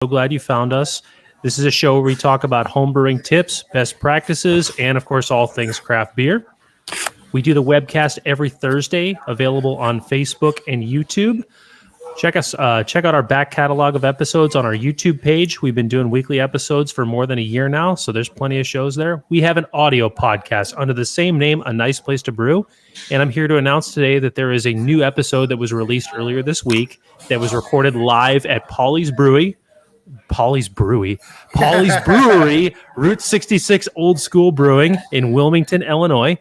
So glad you found us. This is a show where we talk about homebrewing tips, best practices, and of course, all things craft beer. We do the webcast every Thursday, available on Facebook and YouTube. Check out our back catalog of episodes on our YouTube page. We've been doing weekly episodes for more than a year now, so there's plenty of shows there. We have an audio podcast under the same name, A Nice Place to Brew, and I'm here to announce today that there is a new episode that was released earlier this week that was recorded live at Polly's Brewery, Route 66 Old School Brewing in Wilmington, Illinois.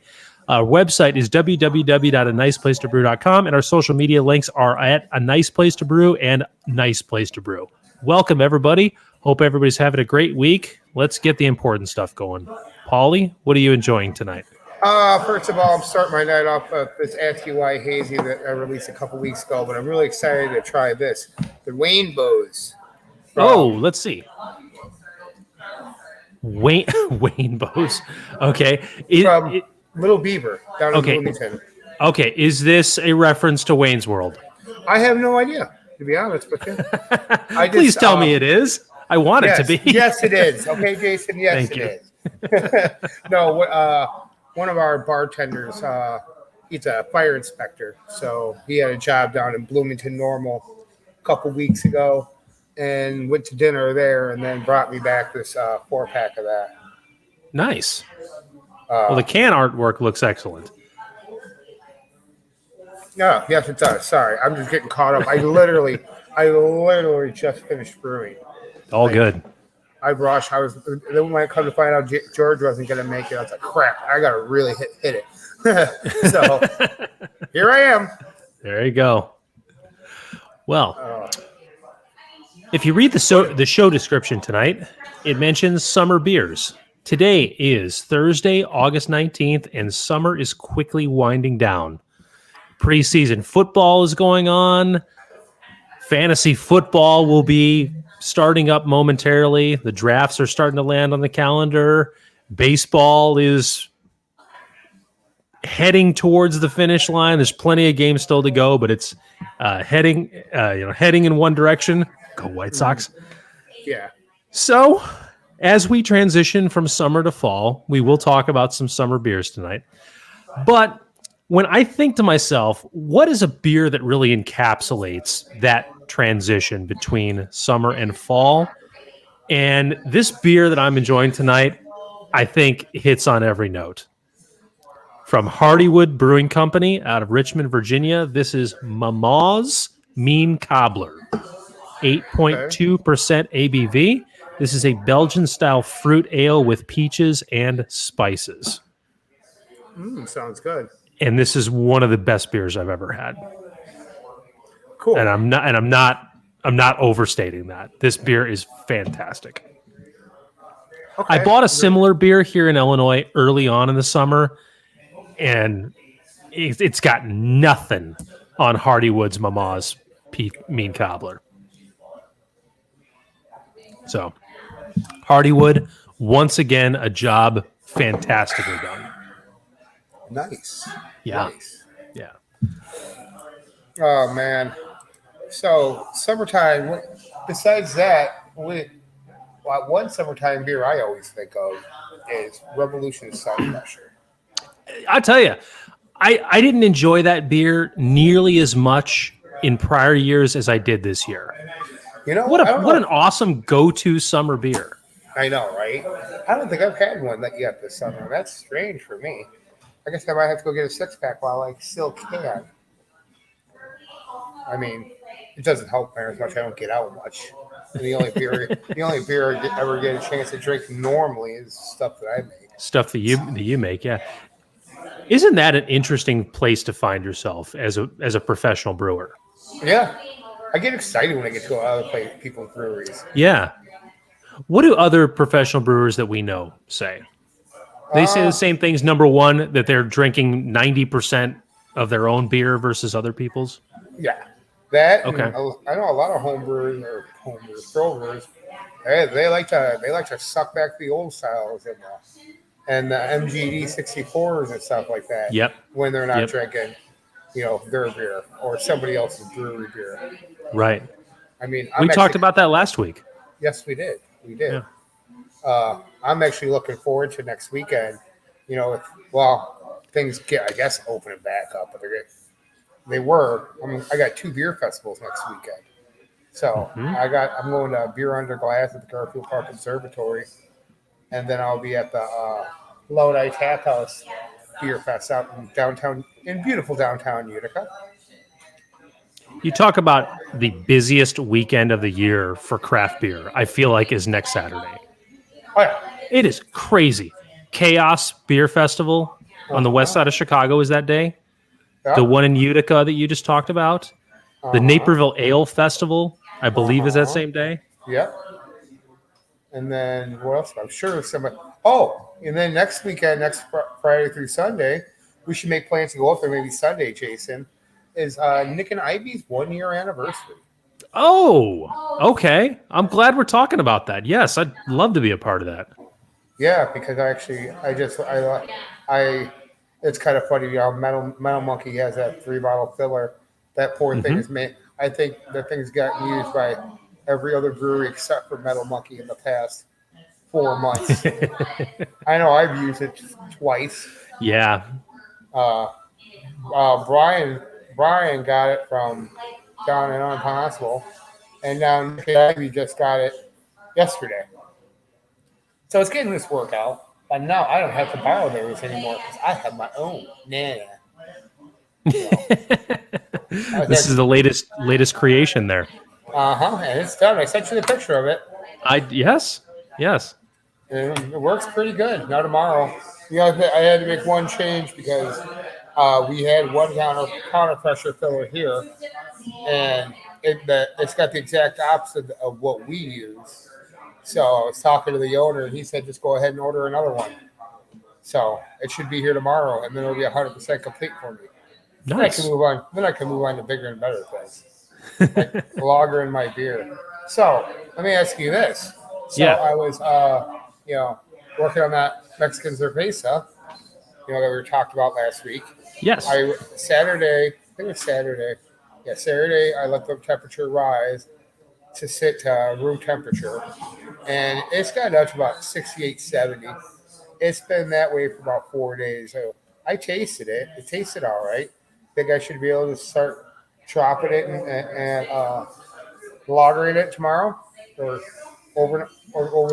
Our website is www.aniceplacetobrew.com, and our social media links are at A Nice Place to Brew and Nice Place to Brew. Welcome, everybody. Hope everybody's having a great week. Let's get the important stuff going. Polly, what are you enjoying tonight? First of all, I'm starting my night off with this SQI Hazy that I released a couple weeks ago, but I'm really excited to try this. The Rainbows. Let's see. Rainbows. Okay. Little Beaver down in Bloomington. Okay, is this a reference to Wayne's World? I have no idea, to be honest with you. Please tell me it is. I want it to be. Yes, it is. Okay, Jason, yes, it is. No, one of our bartenders, he's a fire inspector, so he had a job down in Bloomington Normal a couple weeks ago and went to dinner there and then brought me back this 4-pack of that. Nice. Well, the can artwork looks excellent. No, yes, it does. Sorry, I'm just getting caught up. I literally just finished brewing. Good. I rushed. Then when I come to find out George wasn't going to make it, I was like, crap, I got to really hit it. So here I am. There you go. Well, if you read the show description tonight, it mentions summer beers. Today is Thursday, August 19th, and summer is quickly winding down. Preseason football is going on. Fantasy football will be starting up momentarily. The drafts are starting to land on the calendar. Baseball is heading towards the finish line. There's plenty of games still to go, but it's heading in one direction. Go White Sox. Yeah. So, as we transition from summer to fall, we will talk about some summer beers tonight. But when I think to myself, what is a beer that really encapsulates that transition between summer and fall? And this beer that I'm enjoying tonight, I think hits on every note. From Hardywood Brewing Company out of Richmond, Virginia, this is Mama's Mean Cobbler. 8.2% ABV. This is a Belgian-style fruit ale with peaches and spices. Sounds good. And this is one of the best beers I've ever had. Cool. And I'm not overstating that. This beer is fantastic. Okay. I bought a similar beer here in Illinois early on in the summer, and it's got nothing on Hardywood's Mama's Mean Cobbler. So, Hardywood, once again, a job fantastically done. Nice. Yeah. Nice. Yeah. Oh, man. So, summertime, besides that, one summertime beer I always think of is Revolution Sun Crusher. I'll tell you, I didn't enjoy that beer nearly as much in prior years as I did this year. You know, what an awesome go-to summer beer. I know, right? I don't think I've had one yet this summer. That's strange for me. I guess I might have to go get a 6-pack while I still can. I mean, it doesn't help very much. I don't get out much. And the only beer I ever get a chance to drink normally is stuff that I make. Stuff that you make, yeah. Isn't that an interesting place to find yourself as a professional brewer? Yeah. I get excited when I get to other people's breweries. Yeah. What do other professional brewers that we know say? They say the same things. Number one, that they're drinking 90% of their own beer versus other people's. Yeah. That. Okay. I know a lot of pro brewers. They like to suck back the old styles and the MGD 64s and stuff like that. Yep. When they're not drinking, their beer or somebody else's brewery beer. Right. I mean, we talked about that last week. Yes, we did. We did. Yeah. I'm actually looking forward to next weekend. Well, things get, I guess, opening back up, but they were. I got 2 beer festivals next weekend. So Mhm. I'm going to Beer Under Glass at the Garfield Park Observatory, and then I'll be at the Lodi Tap House Beer Fest out in beautiful downtown Utica. You talk about the busiest weekend of the year for craft beer. I feel like is next Saturday. Oh yeah, It is crazy. Chaos Beer Festival on the west side of Chicago is that day. The yep, one in Utica that you just talked about. The Naperville Ale Festival, I believe, is that same day. yep. And then what else? I'm sure there's somebody. Oh, and then next weekend, Friday through Sunday, we should make plans to go up there. Maybe Sunday, Jason, is Nick and Ivy's 1-year anniversary. Oh, okay. I'm glad we're talking about that. Yes, I'd love to be a part of that. Yeah, because I it's kind of funny. Metal Monkey has that 3-bottle filler. That poor thing is made. I think the thing's gotten used by every other brewery except for Metal Monkey in the past 4 months. I know I've used it twice. Yeah. Brian got it from down in Impossible, and now Nick and Ivy just got it yesterday. So it's getting this workout. But now I don't have to borrow theirs anymore because I have my own. Nah. This is the latest creation there. And it's done. I sent you the picture of it. Yes. And it works pretty good. Now tomorrow, I had to make one change because we had one counter pressure filler here, and it's got the exact opposite of what we use. So I was talking to the owner, and he said, just go ahead and order another one. So it should be here tomorrow, and then it'll be 100% complete for me. Nice. Then I can move on to bigger and better things, like lager in my beer. So let me ask you this. So I was, working on that Mexican cerveza, that we were talked about last week. Yes. Saturday, I let the temperature rise to sit room temperature, and it's got up to about 68, 70. It's been that way for about 4 days. So I tasted it. It tasted all right. Think I should be able to start dropping it and lagering it tomorrow or over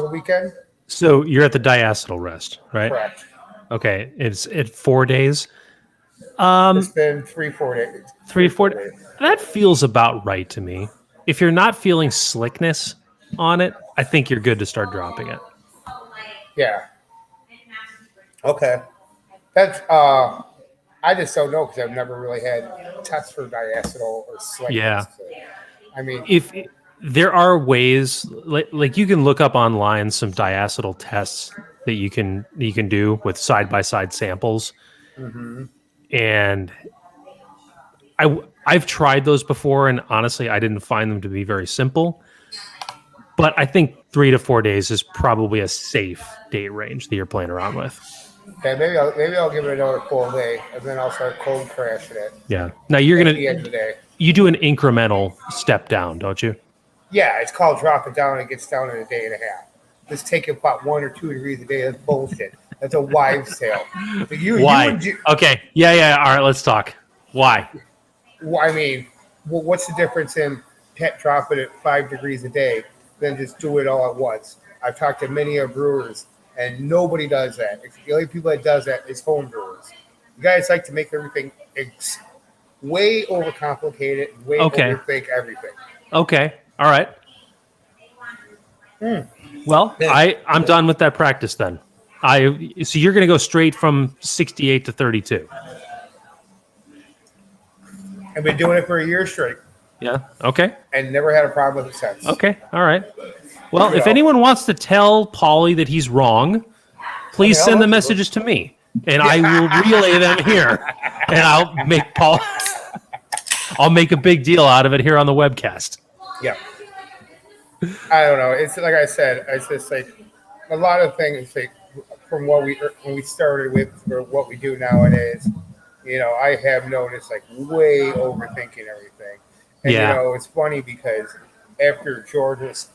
the weekend. So you're at the diacetyl rest, right? Correct. Okay. It's at 4 days. It's been 3-4 days. 3-4 days. That feels about right to me. If you're not feeling slickness on it, I think you're good to start dropping it. Yeah. Okay. That's I just don't know because I've never really had tests for diacetyl or slickness. Yeah. I mean, if there are ways, like you can look up online some diacetyl tests that you can do with side-by-side samples. And I've tried those before, and honestly, I didn't find them to be very simple. But I think 3 to 4 days is probably a safe date range that you're playing around with. Okay, maybe I'll give it another full day, and then I'll start cold crashing it. Yeah. Now you're at the end of the day. You do an incremental step down, don't you? Yeah, it's called drop it down. It gets down in a day and a half. Just take it about 1 or 2 degrees a day. That's bullshit. That's a wives' tale. Why? Okay. Yeah. All right. Let's talk. Why? I mean, what's the difference in dropping it 5 degrees a day than just do it all at once? I've talked to many brewers, and nobody does that. The only people that does that is home brewers. You guys like to make everything way overcomplicated, way overthink everything. Okay. All right. Well, I'm done with that practice then. So you're going to go straight from 68 to 32. I've been doing it for a year straight. Yeah. Okay. And never had a problem with it since. Okay. All right. Well, if anyone wants to tell Paulie that he's wrong, please send the messages to me, and I will relay them here, and I'll make a big deal out of it here on the webcast. Yeah. I don't know. It's like I said. It's just like a lot of things. Like from when we started with or what we do nowadays. I have noticed like way overthinking everything. And it's funny because after George's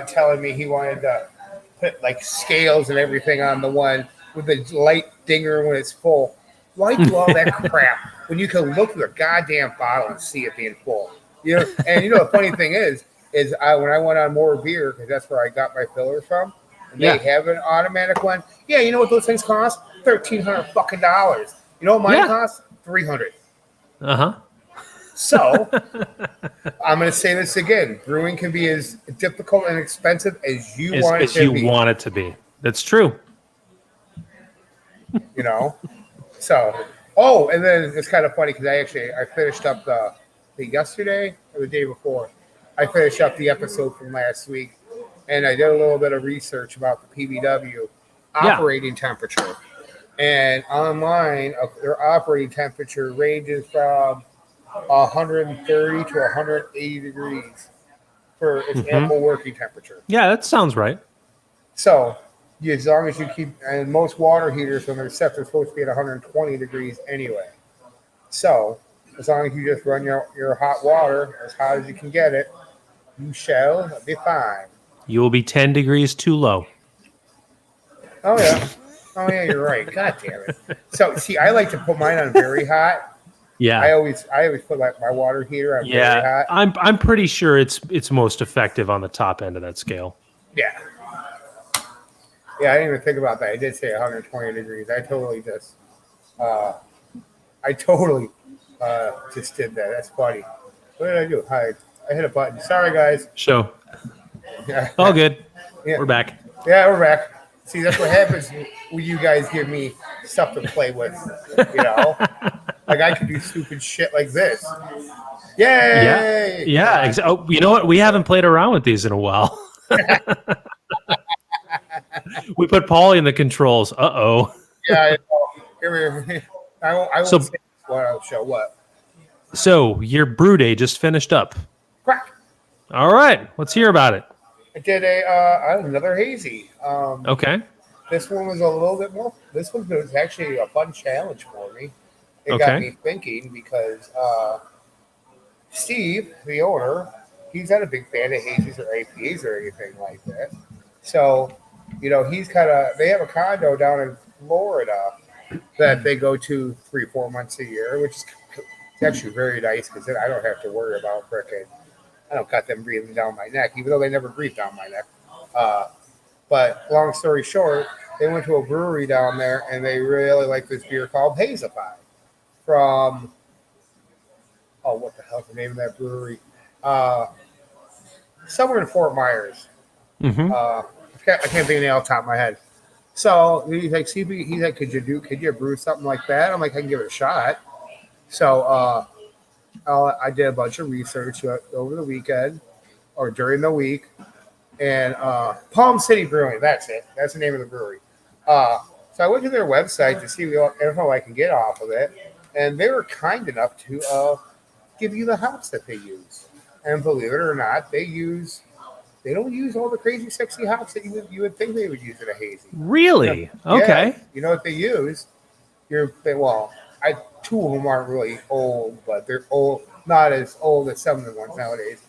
telling me he wanted to put like scales and everything on the one with the light dinger when it's full. Why do all that crap when you can look at the goddamn bottle and see it being full? You know, and you know the funny thing is when I went on More Beer, because that's where I got my fillers from, and they have an automatic one. Yeah, you know what those things cost? $1,300 fucking dollars. You know what mine costs? $300. So I'm going to say this again: brewing can be as difficult and expensive as you want it to be. That's true. You know. So, and then it's kind of funny because I finished up the yesterday or the day before. I finished up the episode from last week, and I did a little bit of research about the Pbw operating temperature. And online, their operating temperature ranges from 130 to 180 degrees for its ample working temperature. Yeah, that sounds right. So, as long as you keep, and most water heaters when they're set, they're supposed to be at 120 degrees anyway. So, as long as you just run your hot water as hot as you can get it, you shall be fine. You will be 10 degrees too low. Oh, yeah. Oh, yeah, you're right. God damn it. So, see, I like to put mine on very hot. Yeah. I always put like my water heater on very hot. I'm pretty sure it's most effective on the top end of that scale. Yeah. Yeah, I didn't even think about that. I did say 120 degrees. I totally just just did that. That's funny. What did I do? I hit a button. Sorry, guys. Show. All good. Yeah. We're back. Yeah, we're back. See, that's what happens when you guys give me stuff to play with. You know, like I could do stupid shit like this. Yay! Yeah. Oh, you know what? We haven't played around with these in a while. We put Paulie in the controls. Yeah. I won't say what I'll show what. So your brew day just finished up. Crack. All right. Let's hear about it. I did another hazy. Okay. This one was a little bit more. This one was actually a fun challenge for me. It got me thinking because Steve, the owner, he's not a big fan of hazies or IPAs or anything like that. So, you know, they have a condo down in Florida that they go to 3-4 months a year, which is actually very nice because then I don't have to worry about frickin'. I don't got them breathing down my neck, even though they never breathe down my neck. But long story short, they went to a brewery down there and they really like this beer called Hazify from, what the hell's the name of that brewery? Somewhere in Fort Myers. I can't think of the name off the top of my head. So he's like, could you brew something like that? I'm like, I can give it a shot. So I did a bunch of research over the weekend or during the week, and Palm City Brewing. That's it. That's the name of the brewery. So I went to their website to see what info I can get off of it, and they were kind enough to give you the hops that they use. And believe it or not, they don't use all the crazy sexy hops that you would think they would use in a hazy. Really? Okay. Yeah, you know what they use? Two of them aren't really old, but they're old, not as old as some of the ones nowadays.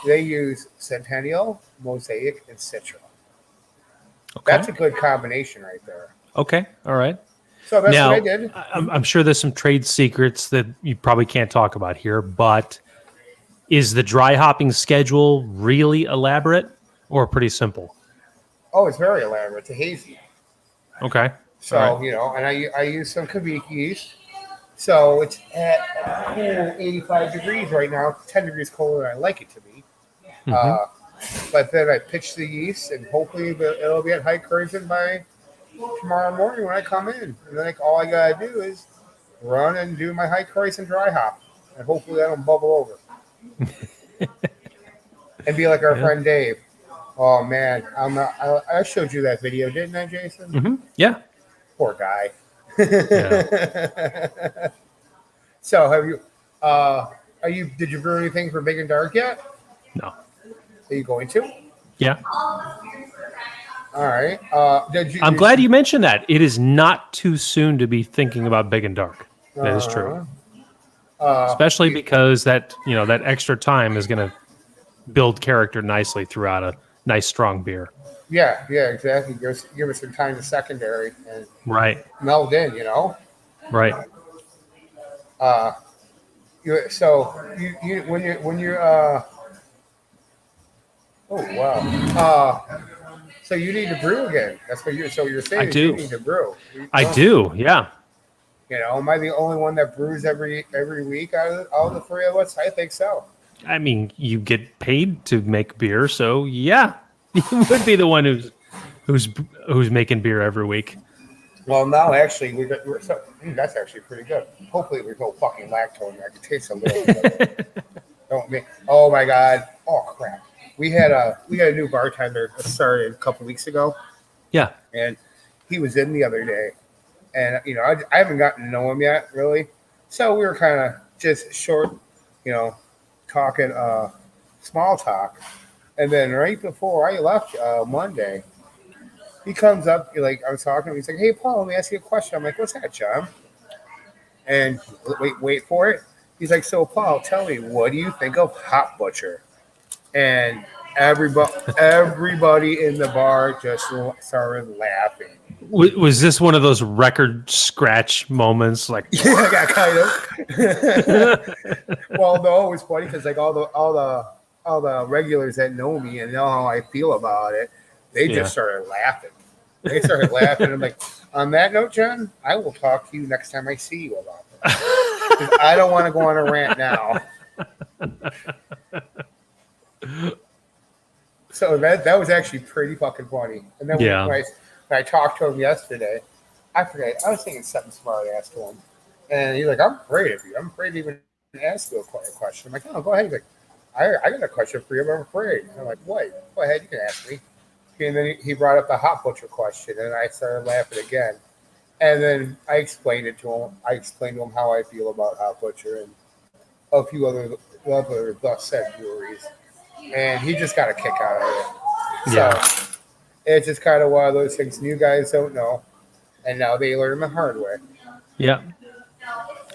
They use Centennial, Mosaic, and Citra. Okay. That's a good combination right there. Okay. All right. So that's what I did. I'm sure there's some trade secrets that you probably can't talk about here, but is the dry hopping schedule really elaborate or pretty simple? Oh, it's very elaborate. It's a hazy. Okay. So, you know, and I use some Kvik yeast. So it's at 85 degrees right now. It's 10 degrees colder than I like it to be. But then I pitch the yeast, and hopefully it'll be at high current by tomorrow morning when I come in. And then all I got to do is run and do my high current and dry hop. And hopefully that'll bubble over. And be like our friend Dave. Oh, man. I showed you that video, didn't I, Jason? Yeah. Poor guy. Yeah. So did you brew anything for Big and Dark yet? No. Are you going to? Yeah. All right. I'm glad you mentioned that. It is not too soon to be thinking about Big and Dark. That is true. Especially because that extra time is going to build character nicely throughout nice strong beer. Yeah, exactly. Give us some time to secondary and Right. meld in, you know. Right. So when you're oh wow. So you need to brew again. That's what you're saying. I is do. You need to brew. I do. Yeah. You know, am I the only one that brews every week out of all the three of us? I think so. I mean, you get paid to make beer, so yeah, you would be the one who's making beer every week. Well, now actually that's actually pretty good. Hopefully, there's no fucking lactose. I can taste a little bit. Don't me. Oh my god. Oh crap. We had a new bartender that started a couple weeks ago. Yeah. And he was in the other day, and you know I haven't gotten to know him yet really. So we were kind of just short, you know, talking small talk, and then right before I left Monday, he comes up like I was talking to him. He's like, "Hey Paul, let me ask you a question." I'm like, "What's that, John?" And wait for it. He's like, "So Paul, tell me, what do you think of Hop Butcher?" And everybody in the bar just started laughing. Was this one of those record scratch moments? Like, yeah, kind of. Well, no, it was funny because like all the regulars that know me and know how I feel about it, they just started laughing. They started laughing. I'm like, on that note, John, I will talk to you next time I see you about this. I don't want to go on a rant now. So that was actually pretty fucking funny. And then when I talked to him yesterday, I forget. I was thinking something smart I asked him. And he's like, I'm afraid of you. I'm afraid to even ask you a question. I'm like, oh, go ahead. He's like, I got a question for you, but I'm afraid. And I'm like, what? Go ahead. You can ask me. And then he brought up the Hop Butcher question, and I started laughing again. And then I explained it to him. I explained to him how I feel about Hop Butcher and a few other thus said breweries. And he just got a kick out of it. So it's just kind of one of those things you guys don't know. And now they learn the hard way. Yeah.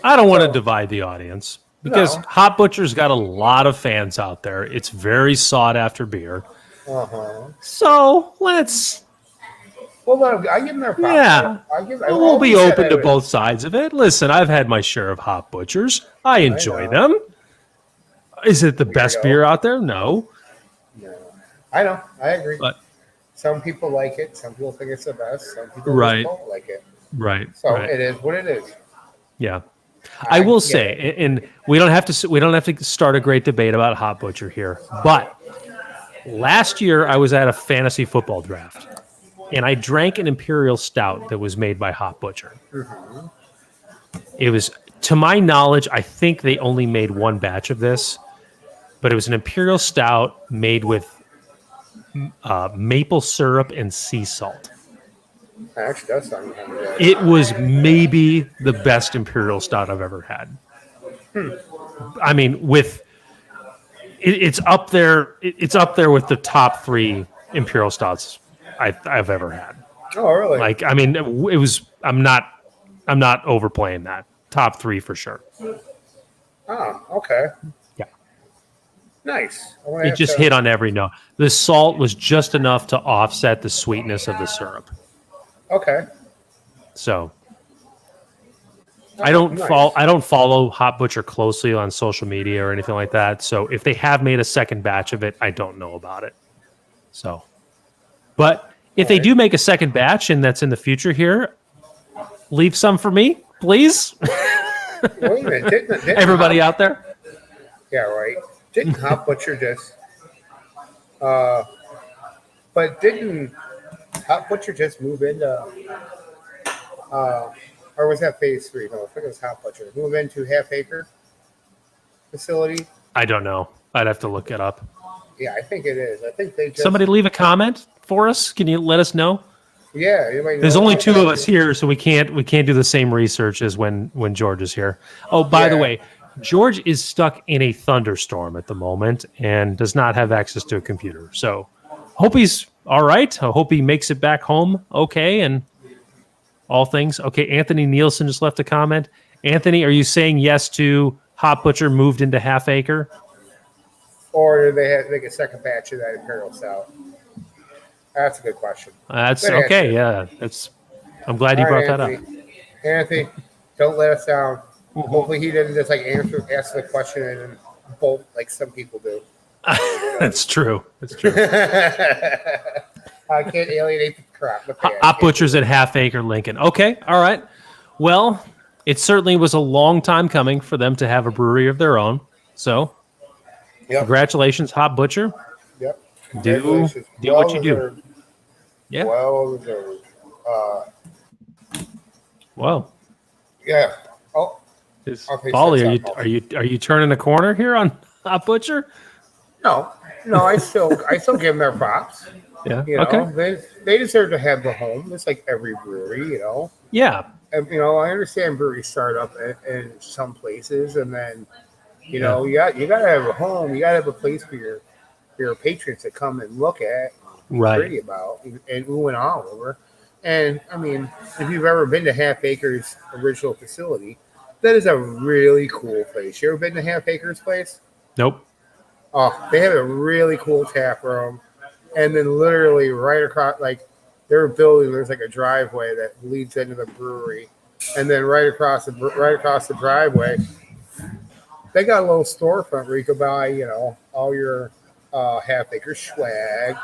I don't want to divide the audience because Hop Butcher's got a lot of fans out there. It's very sought after beer. So let's. Well, I give them their props. Yeah. We'll be open to both sides of it. Listen, I've had my share of Hop Butchers. I enjoy them. Is it the best beer out there? No. I know. I agree. But some people like it. Some people think it's the best. Some people don't like it. Right. So it is what it is. Yeah. I will say, and we don't have to start a great debate about Hop Butcher here, but last year I was at a fantasy football draft, and I drank an Imperial Stout that was made by Hop Butcher. Mm-hmm. It was, to my knowledge, I think they only made one batch of this, but it was an Imperial Stout made with maple syrup and sea salt. That actually does sound kind of good. It was maybe the best Imperial Stout I've ever had. I mean, it's up there. It's up there with the top 3 Imperial Stouts I've ever had. Oh, really? Like, I mean, it was. I'm not overplaying that. Top 3 for sure. Oh, okay. Yeah. Nice. It just hit on every note. The salt was just enough to offset the sweetness of the syrup. Okay. So I don't follow Hop Butcher closely on social media or anything like that. So if they have made a second batch of it, I don't know about it. So, but if they do make a second batch and that's in the future here, leave some for me, please. Wait a minute. Didn't everybody out there? Yeah, right. Didn't Hop Butcher just but didn't Hop Butcher just move into or was that phase 3? No, I think it was Hop Butcher. Move into Half Acre facility? I don't know. I'd have to look it up. Yeah, I think it is. I think they just... Somebody leave a comment for us. Can you let us know? Yeah. There's only 2 of us here, so we can't do the same research as when George is here. Oh, by the way, George is stuck in a thunderstorm at the moment and does not have access to a computer. So hope he's all right. I hope he makes it back home okay and all things. Okay, Anthony Nielsen just left a comment. Anthony, are you saying yes to Hop Butcher moved into Half Acre? Or do they make a second batch of that Imperial Stout? That's a good question. That's Good okay. answer. Yeah, I'm glad you All brought right, that up. Anthony, don't let us down. Mhm. Hopefully, he didn't just like ask the question and then bolt like some people do. That's true. That's true. I can't alienate the crap. The fan. Hop Butchers at Half Acre Lincoln. Okay, all right. Well, it certainly was a long time coming for them to have a brewery of their own. So, Yep. congratulations, Hop Butcher. Yep. Do Well what you deserved. do. Yeah. Well deserved. Well, Yeah. Oh, okay, Polly, are you turning a corner here on Hop Butcher? no, I still give them their props. Yeah. You know, Okay. they deserve to have the home. It's like every brewery, you know. Yeah. And, you know, I understand breweries start up in some places, and then, you know, you got to have a home. You got to have a place for your patrons to come and look at, and be pretty about, and ooh and ah over. And I mean, if you've ever been to Half Acre's original facility, that is a really cool place. You ever been to Half Acre's place? Nope. Oh, they have a really cool tap room. And then literally right across, like their building, there's like a driveway that leads into the brewery. And then right across the driveway, they got a little storefront where you could buy, you know, all your Half Acre swag.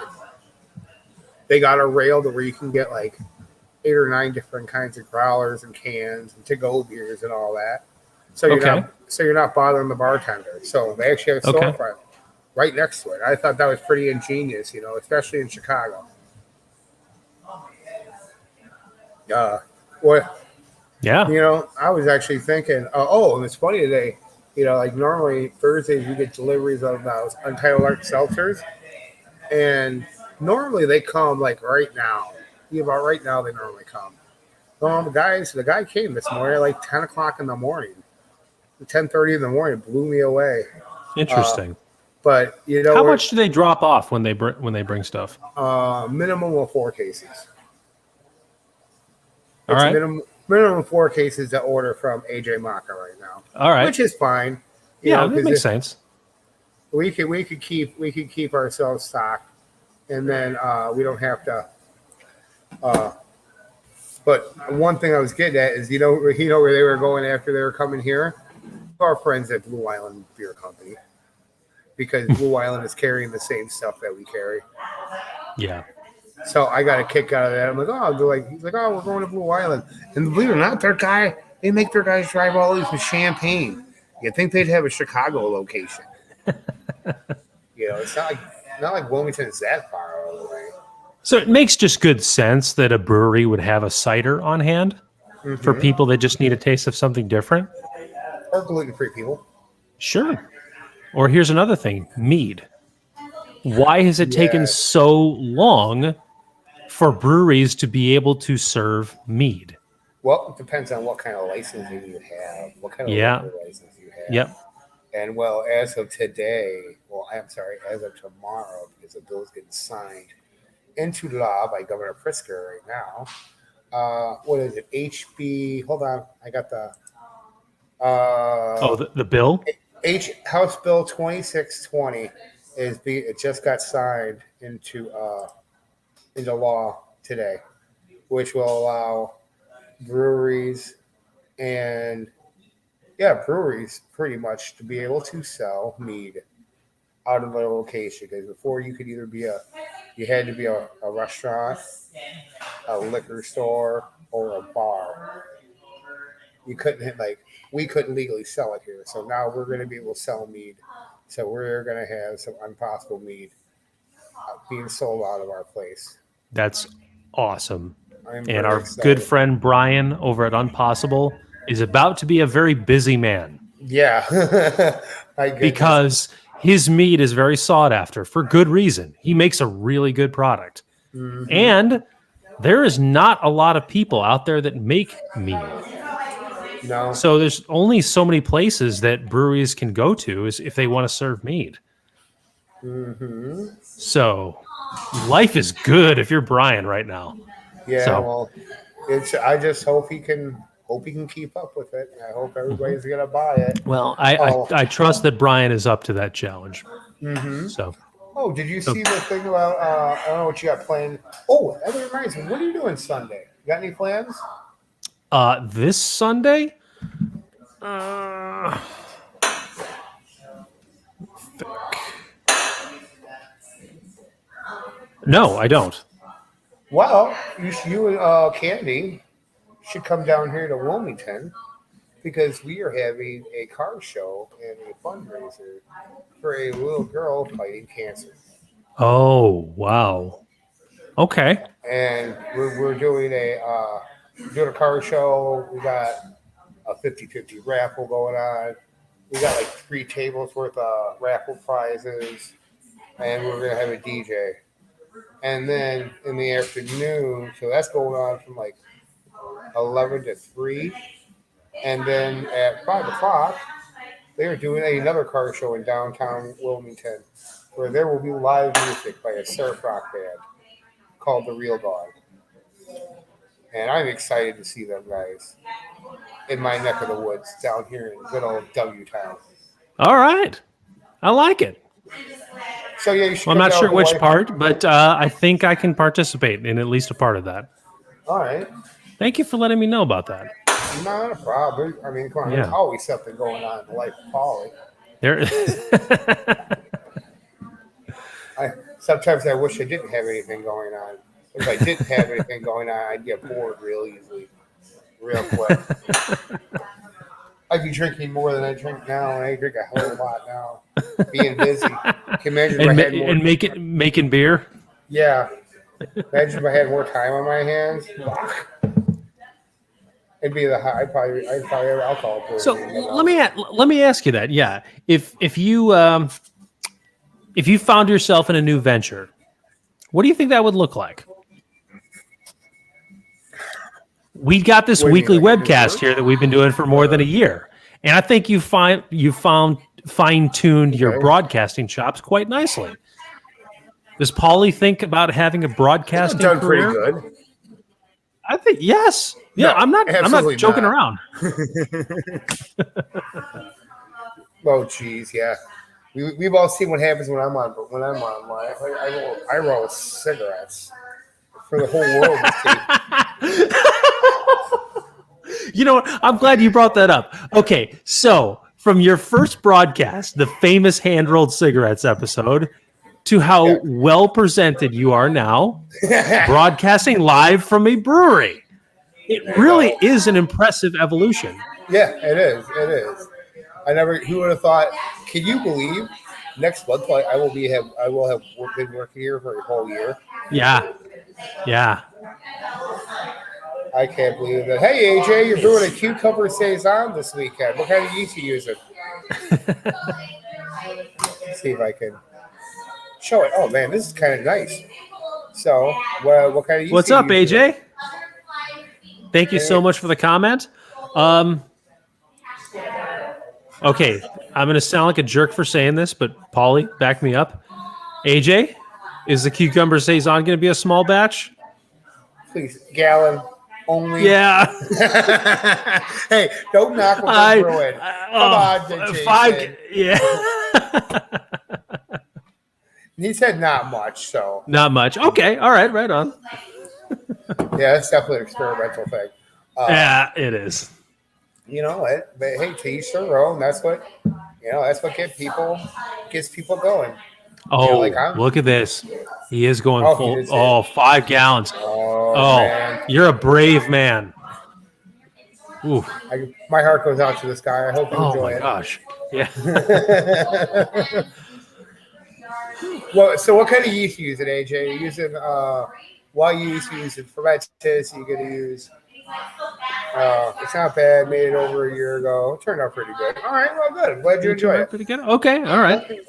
They got a rail to where you can get like 8 or 9 different kinds of growlers and cans and to-go beers and all that. So you're not bothering the bartender. So they actually have a storefront right next to it. I thought that was pretty ingenious, you know, especially in Chicago. Yeah. You know, I was actually thinking, and it's funny today, you know, like normally Thursdays we get deliveries of those Untitled seltzers, and normally they come like right now. About right now they normally come. The guy came this morning at like 10 o'clock in the morning. 10:30 in the morning blew me away. Interesting. But you know, how much do they drop off when they bring stuff? Minimum of 4 cases. All right. Minimum 4 cases to order from AJ Maka right now. All right. Which is fine. Yeah, that makes sense. We could keep ourselves stocked, and then we don't have to. But one thing I was getting at is, you know where they were going after they were coming here? Our friends at Blue Island Beer Company, because Blue Island is carrying the same stuff that we carry. Yeah. So I got a kick out of that. I'm like, he's like, we're going to Blue Island, and believe it or not, they make their guys drive all these with Champagne. You'd think they'd have a Chicago location. You know, it's not like Wilmington is that far away. So it makes just good sense that a brewery would have a cider on hand for people that just need a taste of something different. Or gluten-free people. Sure. Or here's another thing, mead. Why has it taken so long for breweries to be able to serve mead? Well, it depends on what kind of licensing you have, what kind of liquor license you have. Yep. And well, as of tomorrow, because the bill's getting signed into law by Governor Pritzker right now. What is it? HB. Hold on, I got the. The bill. House Bill 2620 it just got signed into law today, which will allow breweries pretty much to be able to sell mead out of their location. Because before you had to be a restaurant, a liquor store, or a bar. You couldn't we couldn't legally sell it here. So now we're going to be able to sell mead. So we're going to have some Impossible mead being sold out of our place. That's awesome. And our good friend Brian over at Unpossible is about to be a very busy man. Yeah. Because his mead is very sought after for good reason. He makes a really good product. Mm-hmm. And there is not a lot of people out there that make mead. No. So there's only so many places that breweries can go to is if they want to serve mead. Mm-hmm. So life is good if you're Brian right now. Yeah, well, I just hope he can keep up with it. I hope everybody's gonna buy it. Well, I trust that Brian is up to that challenge. Mm-hmm. So, Oh, did you So, see the thing about? I don't know what you got planned. Oh, that reminds me. What are you doing Sunday? You got any plans? this Sunday. Uh, no, I don't. Well, you and Candy should come down here to Wilmington because we are having a car show and a fundraiser for a little girl fighting cancer. Oh, wow. Okay. And we're doing a car show. We got a 50-50 raffle going on. We got like 3 tables worth of raffle prizes, and we're gonna have a DJ. And then in the afternoon, so that's going on from like 11 to 3. And then at 5 o'clock, they are doing another car show in downtown Wilmington where there will be live music by a surf rock band called The Real Dog. And I'm excited to see them guys in my neck of the woods down here in good old W Town. All right. I like it. So yeah, you should. Well, I'm not sure which part, but I think I can participate in at least a part of that. All right. Thank you for letting me know about that. Not a problem. I mean, come on, there's always something going on in the life of Polly. Sometimes I wish I didn't have anything going on. If I didn't have anything going on, I'd get bored real easily, real quick. I'd be drinking more than I drink now, and I drink a whole lot now. Being busy, can imagine if I had more. And making beer. Yeah, imagine if I had more time on my hands. It'd be I'd probably have alcohol poisoning. So let me ask you that. Yeah, if you found yourself in a new venture, what do you think that would look like? We got this weekly webcast here that we've been doing for more than a year, and I think you found fine-tuned your broadcasting chops quite nicely. Does Paulie think about having a broadcasting career? Pretty good. I think yes. Yeah, no, I'm not joking around. Oh, geez, yeah. We've all seen what happens when I'm on. But when I'm on, I roll cigarettes for the whole world to see. You know what? I'm glad you brought that up. Okay, so from your first broadcast, the famous hand-rolled cigarettes episode, to how well presented you are now, broadcasting live from a brewery. It really is an impressive evolution. Yeah, it is. It is. Who would have thought? Can you believe next month I will have been working here for a whole year? Yeah. I can't believe that. Hey AJ, you're brewing a cucumber saison this weekend. What kind of yeast are you using? Let's see if I can show it. Oh man, this is kind of nice. So, what kind of yeast? What's up, AJ? Thank you so much for the comment. Okay, I'm going to sound like a jerk for saying this, but Paulie, back me up. AJ, is the cucumber saison going to be a small batch? Please, gallon only. Yeah. Hey, don't knock what we're brewing. Come on, Jason. 5. Yeah. He said not much, so. Not much. Okay, all right, right on. Yeah, it's definitely an experimental thing. Yeah, it is. You know what? But hey, to each their own. That's what gets people going. Oh, look at this. He is going full. Oh, 5 gallons. Oh, man. You're a brave man. Ooh. My heart goes out to this guy. I hope you enjoy it. Oh, my gosh. Yeah. Well, so what kind of yeast are you using, AJ? You're using wild yeast, you're using fermented, you're going to use... it's not bad. Made it over a year ago. It turned out pretty good. All right, well, good. I'm glad you enjoyed it. Pretty good. Okay, all right.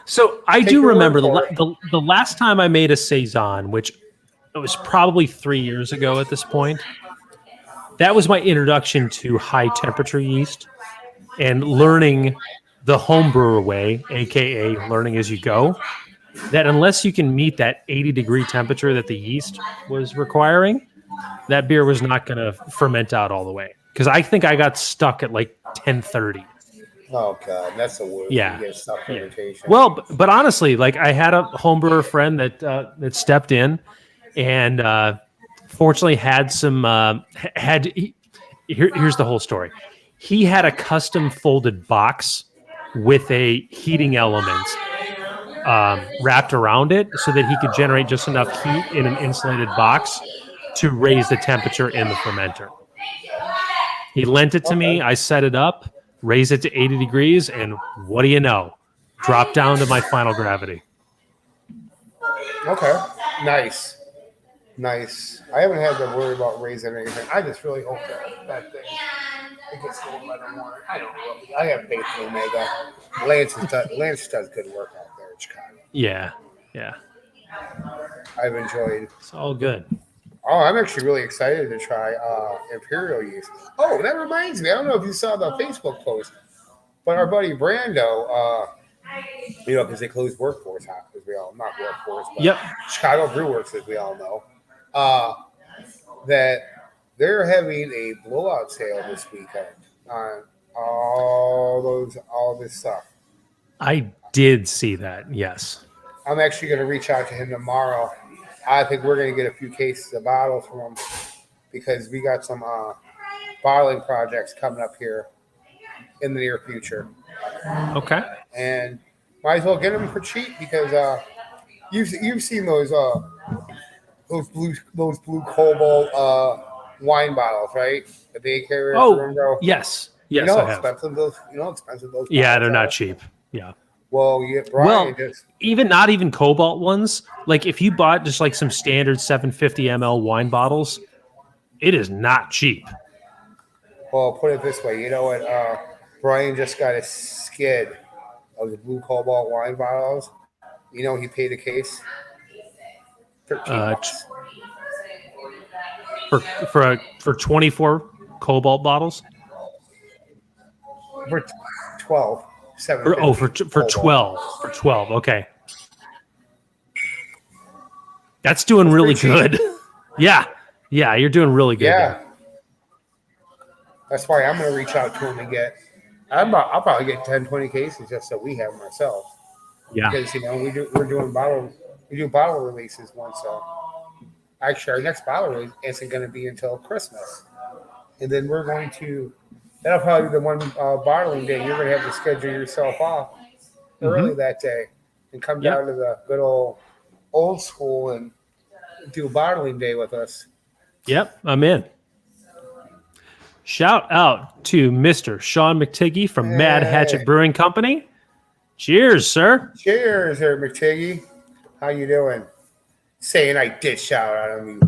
So I do remember the last time I made a saison, which it was probably 3 years ago at this point. That was my introduction to high temperature yeast and learning the home brewer way, aka learning as you go. That unless you can meet that 80-degree temperature that the yeast was requiring, that beer was not going to ferment out all the way. Because I think I got stuck at like 10:30. Oh god, that's the worst. Yeah. You get stuff irritation. Well, but honestly, like I had a homebrewer friend that stepped in, and fortunately had some here's the whole story. He had a custom folded box with a heating element wrapped around it so that he could generate just enough heat in an insulated box to raise the temperature in the fermenter. He lent it to me. I set it up, raised it to 80 degrees, and what do you know? Dropped down to my final gravity. Okay, nice. I haven't had to worry about raising anything. I just really hope that thing it gets a little better more. I don't know. I have faith in Omega. Lance does good work out there in Chicago. Yeah. I've enjoyed. It's all good. Oh, I'm actually really excited to try Imperial yeast. Oh, that reminds me. I don't know if you saw the Facebook post, but our buddy Brando, because they closed Workforce, as we all not Workforce, but Chicago Brew Works, as we all know, that they're having a blowout sale this weekend on all this stuff. I did see that. Yes. I'm actually going to reach out to him tomorrow. I think we're going to get a few cases of bottles from him because we got some bottling projects coming up here in the near future. Okay. And might as well get them for cheap because you've seen those blue cobalt wine bottles, right? That they carry. Yes. You know I how have. expensive those. Yeah, they're not cheap. Yeah. Well, Brian just not even cobalt ones. Like if you bought just like some standard 750 ml wine bottles, it is not cheap. Well, put it this way. You know what? Brian just got a skid of the blue cobalt wine bottles. You know he paid a case $13 for 24 cobalt bottles. For 12. For 12. For 12. Okay. That's doing really good. Yeah, you're doing really good. Yeah. There. That's why I'm going to reach out to him and get. I'll probably get 10, 20 cases just so we have them ourselves. Yeah. Because we do bottle releases once. Actually, our next bottle release isn't going to be until Christmas, and then we're going to. That'll probably be the one bottling day. You're going to have to schedule yourself off early that day and come down to the good old school and do a bottling day with us. Yep, I'm in. Shout out to Mr. Sean McTiggy from Mad Hatchet Brewing Company. Cheers, sir. Cheers, there, McTiggy. How you doing? Saying I did shout out on you.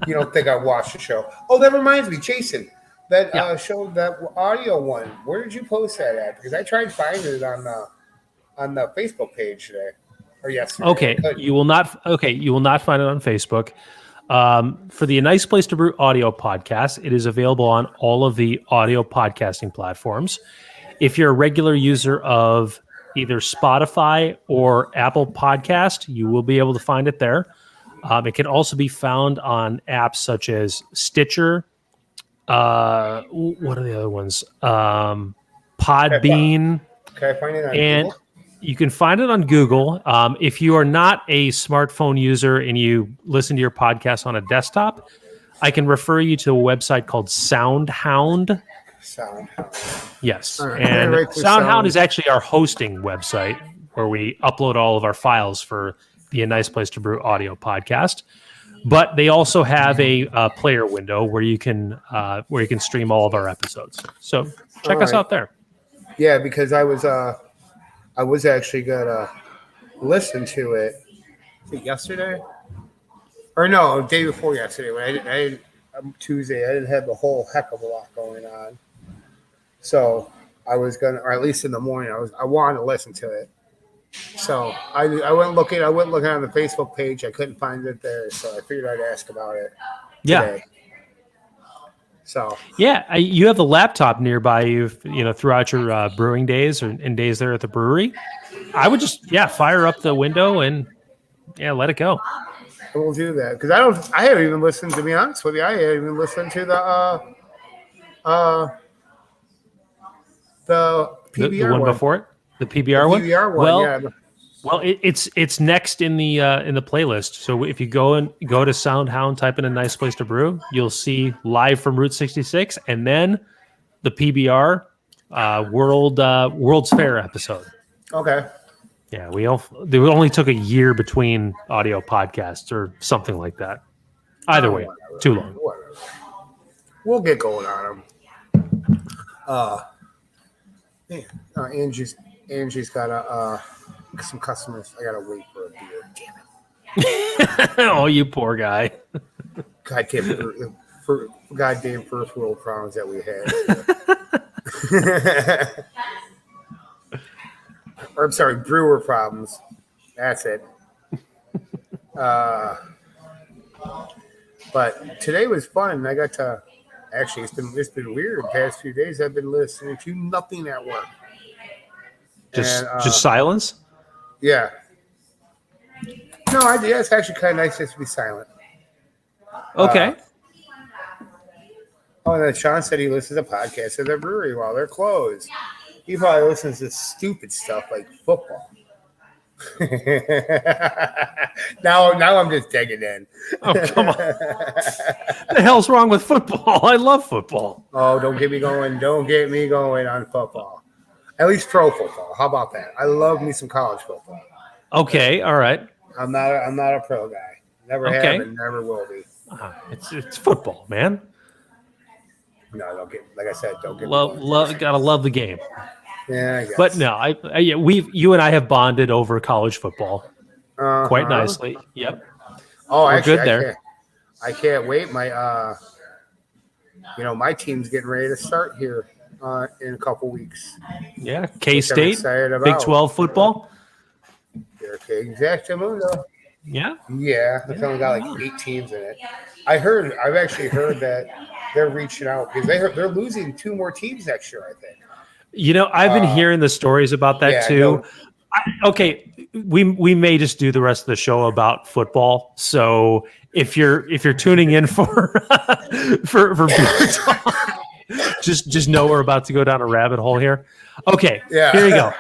You don't think I watched the show? Oh, that reminds me, Jason. That show, that audio one. Where did you post that at? Because I tried finding it on the Facebook page today or yesterday. Okay, you will not find it on Facebook. For the A Nice Place to Brew audio podcast, it is available on all of the audio podcasting platforms. If you're a regular user of either Spotify or Apple Podcast, you will be able to find it there. It can also be found on apps such as Stitcher. What are the other ones? Podbean. Can I find it on Google? You can find it on Google. If you are not a smartphone user and you listen to your podcast on a desktop, I can refer you to a website called SoundHound. Yes. Right. And SoundHound is actually our hosting website where we upload all of our files for the A Nice Place to Brew audio podcast. But they also have a player window where you can stream all of our episodes. So check us out there. Yeah, because I was actually gonna listen to it. Was it yesterday? Or no, day before yesterday. Tuesday. I didn't have a whole heck of a lot going on, so I was gonna, or at least in the morning, I wanted to listen to it. So I went looking on the Facebook page. I couldn't find it there, so I figured I'd ask about it today. So you have the laptop nearby you throughout your brewing days and days there at the brewery. I would just fire up the window and let it go. We'll do that because I haven't even listened, to be honest with you. I haven't even listened to The PBR the one before it, the PBR one. PBR one, well, yeah. well, it's next in the playlist. So if you go to Soundhound, type in a nice place to brew, you'll see live from Route 66, and then the PBR World's Fair episode. Okay. Yeah, they only took a year between audio podcasts or something like that. Either way, whatever. too long. Whatever. We'll get going on them. Angie's got some customers. I gotta wait for a beer. Damn it! Oh, you poor guy. Goddamn first world problems that we had. Or I'm sorry, brewer problems. That's it. But today was fun. I got to actually. It's been weird. The past few days, I've been listening to nothing at work. Just silence. Yeah. No, it's actually kind of nice just to be silent. Okay. And then Sean said he listens to podcasts at the brewery while they're closed. He probably listens to stupid stuff like football. Now I'm just digging in. Oh, come on. The hell's wrong with football? I love football. Oh, don't get me going. Don't get me going on football. At least pro football. How about that? I love me some college football. Okay, all right. I'm not a pro guy. Never have and never will be. It's football, man. No, don't get. Like I said, don't get. Gotta love the game. Yeah, I guess. But no, you and I have bonded over college football quite nicely. Yep. Oh, we're actually, good there. I can't wait. My my team's getting ready to start here in a couple weeks. Yeah, K-State, Big Big 12 football. Exactamundo. Yeah. Yeah, it's only got like 8 teams in it. I've actually heard that they're reaching out because they're losing 2 more teams next year, I think. I've been hearing the stories about that too. We may just do the rest of the show about football. So if you're tuning in for beer talk, just know we're about to go down a rabbit hole here. Okay, yeah. Here you go.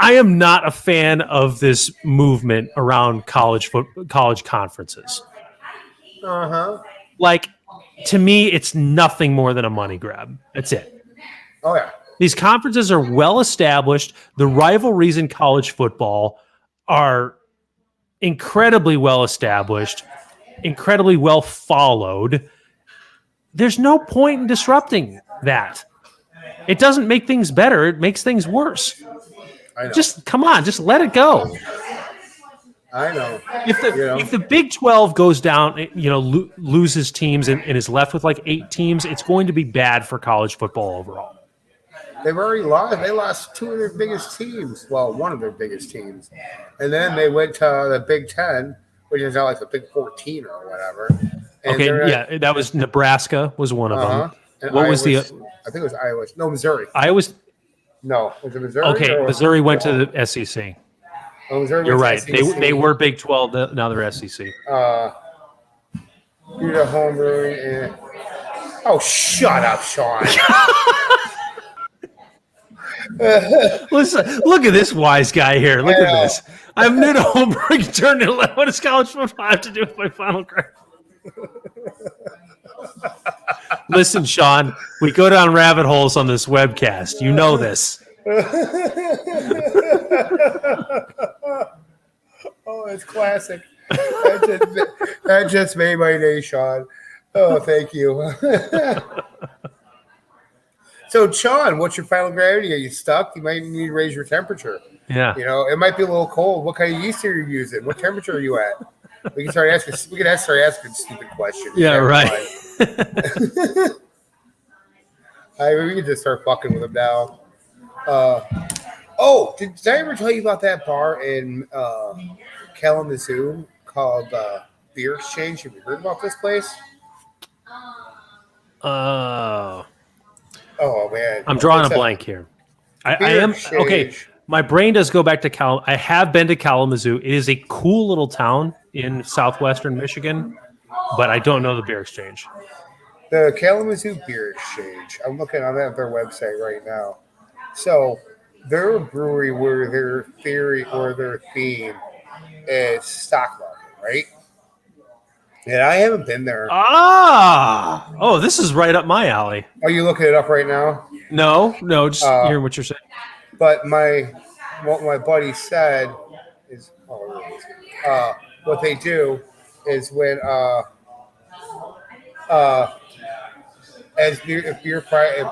I am not a fan of this movement around college conferences. Like, to me, it's nothing more than a money grab. That's it. Oh yeah. These conferences are well established. The rivalries in college football are incredibly well established, incredibly well followed. There's no point in disrupting that. It doesn't make things better. It makes things worse. I know. Just come on, just let it go. I know. If the Big 12 goes down, loses teams and is left with like 8 teams, it's going to be bad for college football overall. They've already lost. They lost 2 of their biggest teams. Well, one of their biggest teams, and then they went to the Big 10, which is now like the Big 14 or whatever. And that was Nebraska was one of them. And what was the? I think it was Iowa. No, Missouri. No, was it Missouri? Okay, Missouri went to the SEC. Oh, Missouri. You're right. They were Big 12. Now they're SEC. You're the home brewing. And... Oh, shut up, Sean. Listen, look at this wise guy here. Look at this. I'm new to homebrewing. Turned to what does college football have to do with my final grade? Listen, Sean, we go down rabbit holes on this webcast. You know this. Oh, it's classic. That just made my day, Sean. Oh, thank you. So, Sean, what's your final gravity? Are you stuck? You might need to raise your temperature. Yeah. It might be a little cold. What kind of yeast are you using? What temperature are you at? We can start asking stupid questions. Yeah, right. We can just start fucking with them now. Did I ever tell you about that bar in Kalamazoo called Beer Exchange? Have you heard about this place? Oh man, I'm drawing a blank here. I am okay. My brain does go back to I have been to Kalamazoo. It is a cool little town in southwestern Michigan, but I don't know the Beer Exchange. The Kalamazoo Beer Exchange. I'm at their website right now. So they're a brewery where their theme is stock market, right? And I haven't been there. Oh, this is right up my alley. Are you looking it up right now? No, just hearing what you're saying. But what my buddy said is, what they do is when if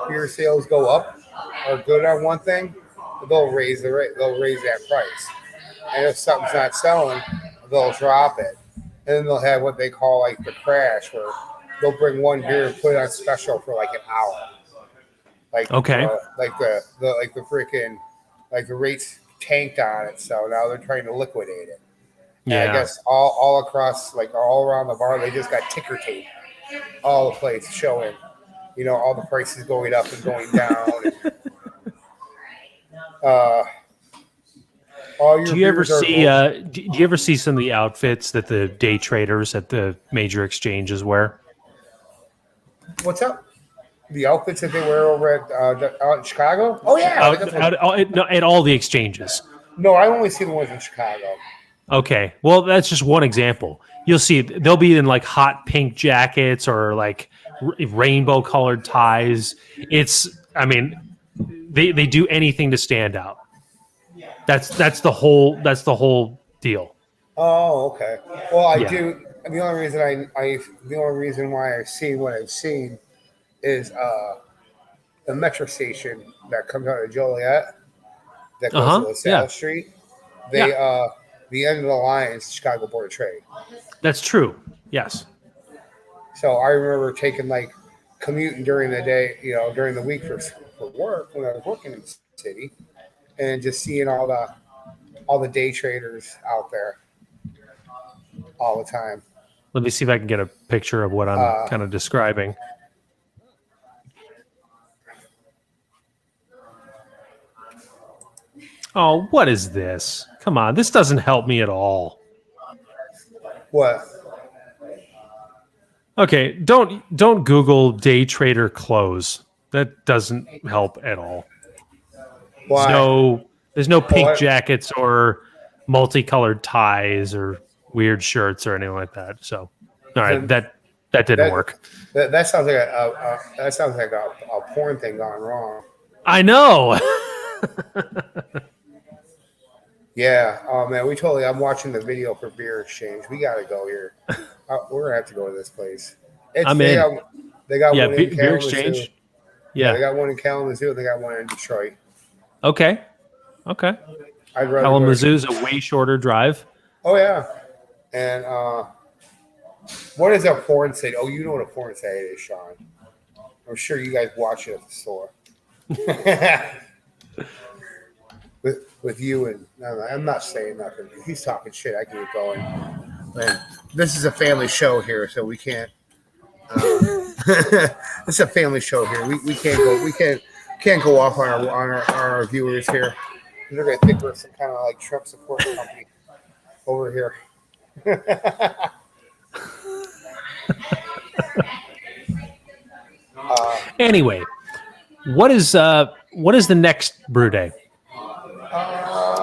beer sales go up or good on one thing, they'll raise that price. And if something's not selling, they'll drop it. And then they'll have what they call like the crash, where they'll bring one beer and put it on special for like an hour. Like the rates tanked on it, so now they're trying to liquidate it. Yeah, and I guess all across, like all around the bar, they just got ticker tape, all the places showing, all the prices going up and going down. Do you ever see some of the outfits that the day traders at the major exchanges wear? What's up? The outfits that they wear over out in Chicago? Oh yeah, at all the exchanges. No, I only see the ones in Chicago. Okay, well that's just one example. You'll see they'll be in like hot pink jackets or like rainbow colored ties. They do anything to stand out. That's the whole deal. Oh, okay. Well, I do. The only reason why I've seen what I've seen is the metro station that comes out of Joliet that goes to LaSalle Street. The end of the line is the Chicago Board of Trade. That's true. Yes. So I remember commuting during the day, during the week for work when I was working in the city, and just seeing all the day traders out there all the time. Let me see if I can get a picture of what I'm kind of describing. Oh, what is this? Come on, this doesn't help me at all. What? Okay, don't Google day trader clothes. That doesn't help at all. Why? There's no pink jackets or multicolored ties or weird shirts or anything like that. So, all right, that didn't work. That sounds like a porn thing gone wrong. I know. Yeah. Oh man, I'm watching the video for Beer Exchange. We gotta go here. We're gonna have to go to this place. I'm in. They got one in Beer Kalamazoo. Exchange. Yeah, they got one in Kalamazoo. They got one in Detroit. Okay. Kalamazoo's a way shorter drive. Oh yeah. And what is a porn site? Oh, you know what a porn site is, Sean. I'm sure you guys watch it at the store. with you and I'm not saying nothing. He's talking shit. I keep going. Man, this is a family show here, so we can't. It's a family show here. We can't go. We can't go off on our viewers here. They're gonna think we're some kind of like Trump support company over here. Anyway, what is the next brew day?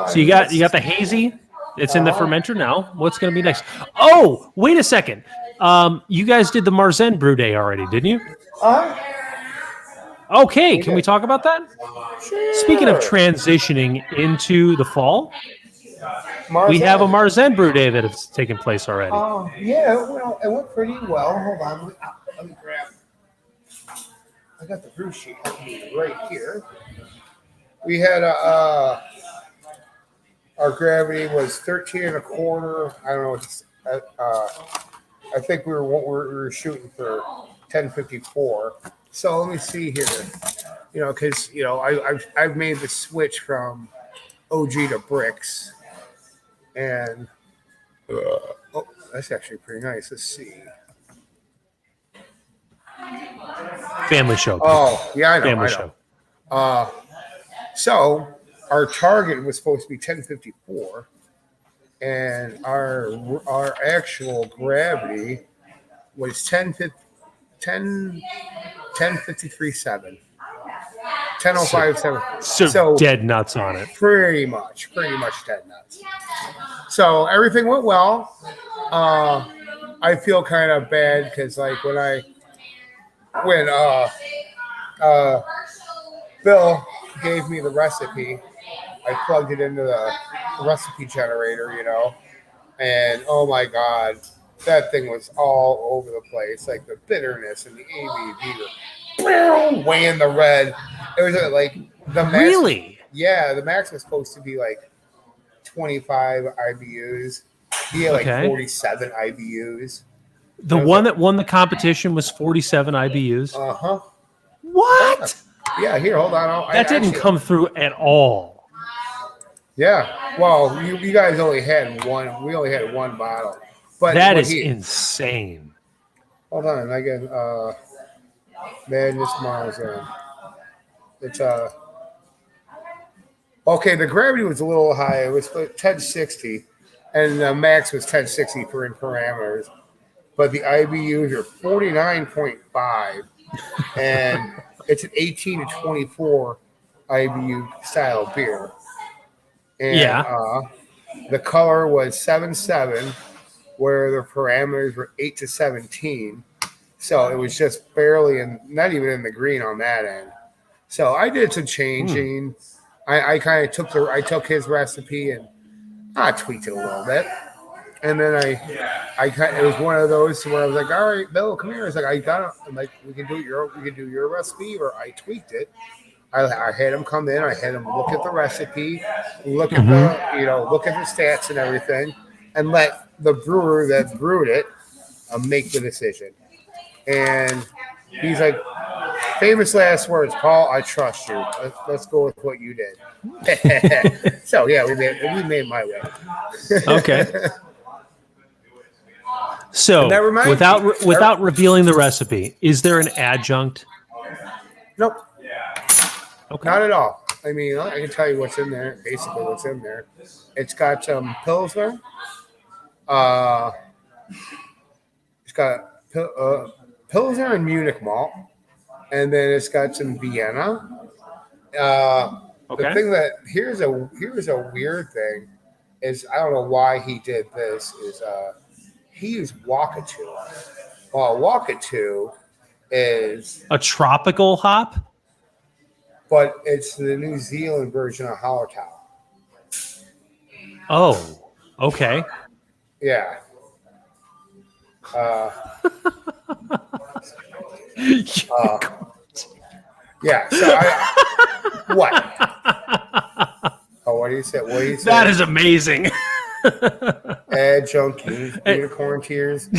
So you got the hazy. It's in the fermenter now. What's going to be next? Oh, wait a second. You guys did the Marzen brew day already, didn't you? Okay, can we talk about that? Sure. Speaking of transitioning into the fall, we have a Marzen brew day that has taken place already. Yeah, well, it went pretty well. Hold on, let me grab. I got the brew sheet right here. We had our gravity was 13 and a quarter. I don't know. I think we were shooting for 1054. So let me see here. Because I've made the switch from OG to bricks, and that's actually pretty nice. Let's see. Family show. Oh yeah, I know. Family show. So our target was supposed to be 1054, and our actual gravity was 10:53:7. 10:05:7. So dead nuts on it. Pretty much dead nuts. So everything went well. I feel kind of bad because like when Bill gave me the recipe, I plugged it into the recipe generator, and oh my God, that thing was all over the place. Like the bitterness and the ABV were way in the red. It was like the max. Really? Yeah, the max was supposed to be like 25 IBUs. He had like 47 IBUs. The one that won the competition was 47 IBUs. Uh-huh. What? Yeah, here, hold on. That didn't come through at all. Yeah. Well, you guys only had one. We only had one bottle. But that is insane. Hold on. I get Madness Marzo. It's okay, the gravity was a little high. It was 1060, and the max was 1060 for in parameters. But the IBUs are 49.5, and it's an 18 to 24 IBU style beer. And the color was 7.7, where the parameters were 8 to 17. So it was just barely not even in the green on that end. So I did some changing. I kind of took his recipe and I tweaked it a little bit. And then it was one of those where I was like, all right, Bill, come here. It's like, I got it. I'm like, we can do your recipe, or I tweaked it. I had him come in. I had him look at the recipe, look at look at the stats and everything, and let the brewer that brewed it make the decision. And he's like, famous last words, Paul, I trust you. Let's go with what you did. So yeah, we made my way. Okay. So without revealing the recipe, is there an adjunct? Nope. Okay. Not at all. I mean, I can tell you what's in there. Basically, what's in there. It's got some Pilsner. It's got Pilsner and Munich malt, and then it's got some Vienna. The thing that here's a weird thing is, I don't know why he did this, is he used Wakatu. Well, Wakatu is a tropical hop, but it's the New Zealand version of Hallertau. Oh, okay. Yeah. Yeah. So what? Oh, what do you say? What do you say? That is amazing. Adjunct unicorn tears.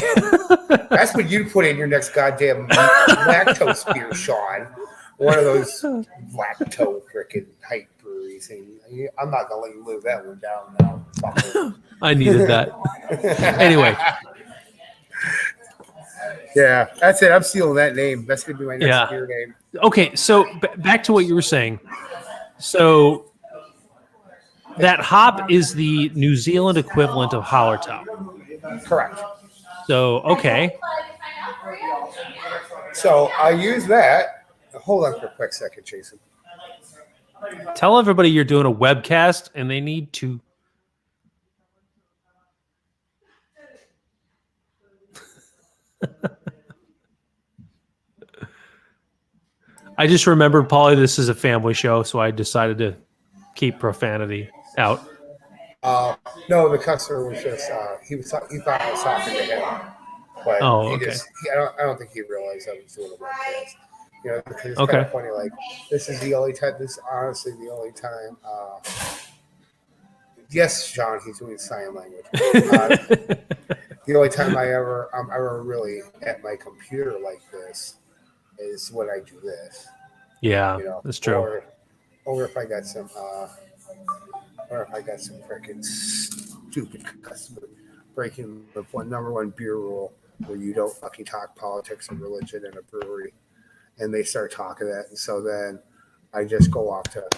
That's what you put in your next goddamn lactose beer, Sean. One of those lactose freaking hype breweries. I'm not gonna let you live that one down now. I needed that. Anyway. Yeah, that's it. I'm stealing that name. That's gonna be my next beer name. Okay, so back to what you were saying. So that hop is the New Zealand equivalent of Hallertau. Correct. So, okay. So I use that. Hold on for a quick second, Jason. Tell everybody you're doing a webcast and they need to. I just remembered, Paulie, this is a family show, so I decided to keep profanity out. No, the customer was just he thought I was talking to him, but I don't think he realized I was doing a webcast. Because it's kind of funny. Like, this is the only time. This is honestly the only time. Yes, John, he's doing sign language. The only time I'm ever really at my computer like this is when I do this. Yeah, that's true. Or if I got some freaking stupid customer breaking the number one beer rule, where you don't fucking talk politics and religion in a brewery, and they start talking that, and so then I just go off to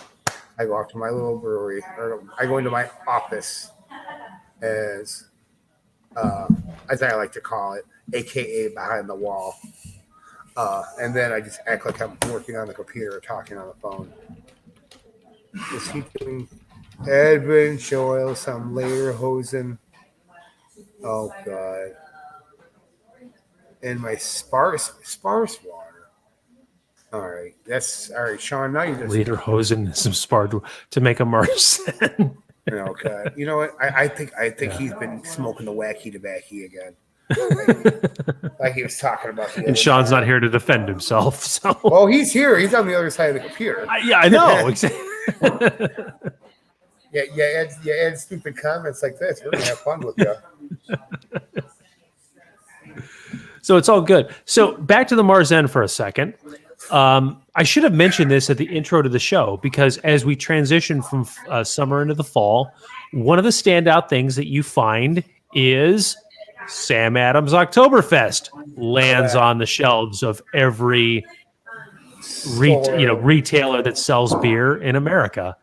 my little brewery, or I go into my office, as I like to call it, aka behind the wall. And then I just act like I'm working on the computer, talking on the phone. Is he doing Edwin Joel some later hosen? Oh God! And my sparse water. All right, that's all right, Sean. Now you just Later hosing some spar to make a Marcin. okay. You know what? I think he's been smoking the wacky tobacco again. Like he was talking about. And Sean's not here to defend himself. So well, he's here. He's on the other side of the computer. Yeah, I know. Exactly. You add stupid comments like this. We're gonna have fun with you. So it's all good. So back to the Marzen for a second. I should have mentioned this at the intro to the show because as we transition from summer into the fall, one of the standout things that you find is Sam Adams Oktoberfest lands on the shelves of every retailer that sells beer in America.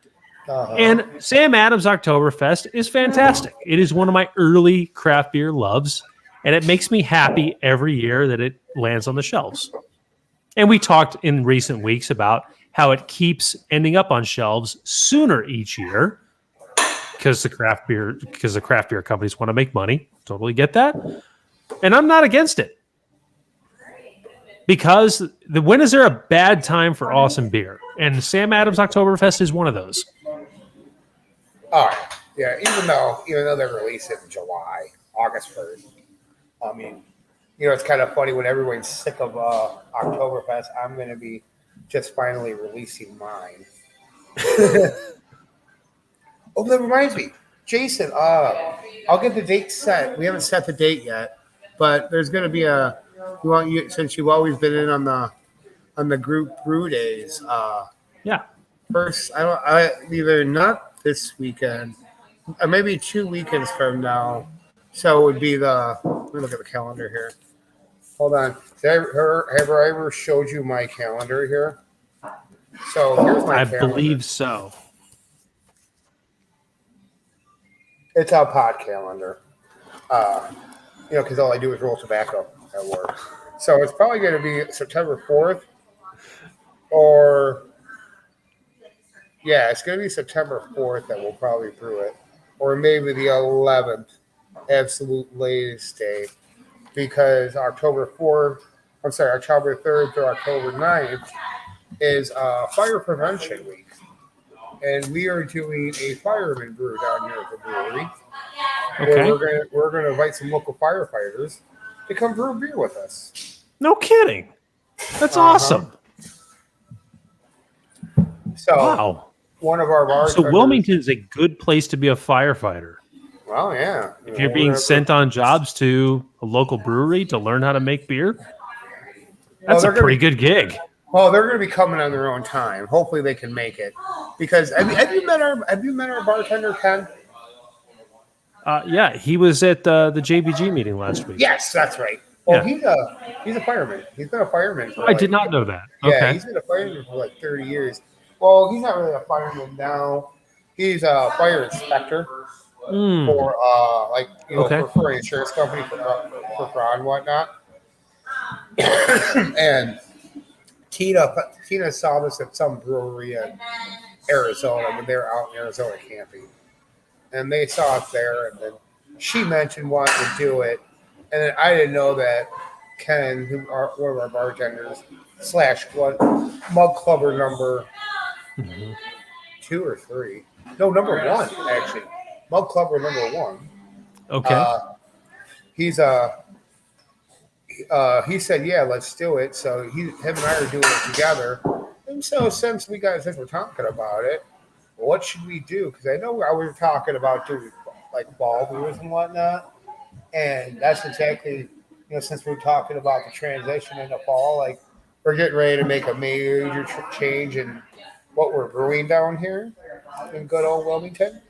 And Sam Adams Oktoberfest is fantastic. It is one of my early craft beer loves, and it makes me happy every year that it lands on the shelves. And we talked in recent weeks about how it keeps ending up on shelves sooner each year because the craft beer companies want to make money. Totally get that. And I'm not against it. Because when is there a bad time for awesome beer? And Sam Adams Oktoberfest is one of those. All right. Yeah, even though they release it in July, August 1st. I mean, it's kind of funny when everyone's sick of Oktoberfest. I'm going to be just finally releasing mine. Oh, that reminds me. Jason, I'll get the date set. We haven't set the date yet, but there's going to be since you've always been in on the group brew days. Yeah. First, I either not this weekend, or maybe 2 weekends from now. So it would be let me look at the calendar here. Hold on. Have I ever showed you my calendar here? So here's my calendar. I believe so. It's a pod calendar. Because all I do is roll tobacco at work. So it's probably going to be September 4th it's going to be September 4th that we'll probably brew it. Or maybe the 11th, absolute latest day. Because October 3rd through October 9th is Fire Prevention Week. And we are doing a fireman brew down here at the brewery. Okay. We're gonna invite some local firefighters to come brew beer with us. No kidding. That's awesome. So wow. One of our bars. So Wilmington's a good place to be a firefighter. Well, yeah. If you're being sent on jobs to a local brewery to learn how to make beer, that's a pretty good gig. Well, they're going to be coming on their own time. Hopefully, they can make it. Because have you met our bartender Ken? Yeah, he was at the JBG meeting last week. Yes, that's right. Well, yeah. he's a fireman. He's been a fireman. I did not know that. Yeah, okay. He's been a fireman for like 30 years. Well, he's not really a fireman now. He's a fire inspector for for an insurance company for fraud and whatnot. And Tina saw this at some brewery in Arizona when they were out in Arizona camping. And they saw it there, and then she mentioned wanting to do it. And then I didn't know that Ken, one of our bartenders, / mug clubber number 2 or 3. No, number 1, actually. Mug clubber number 1. Okay. He said, yeah, let's do it. So him and I are doing it together. And so since we're talking about it, what should we do? Because I know we were talking about doing like ball beers and whatnot. And that's exactly, since we're talking about the transition in the fall, like we're getting ready to make a major change in what we're brewing down here in good old Wilmington.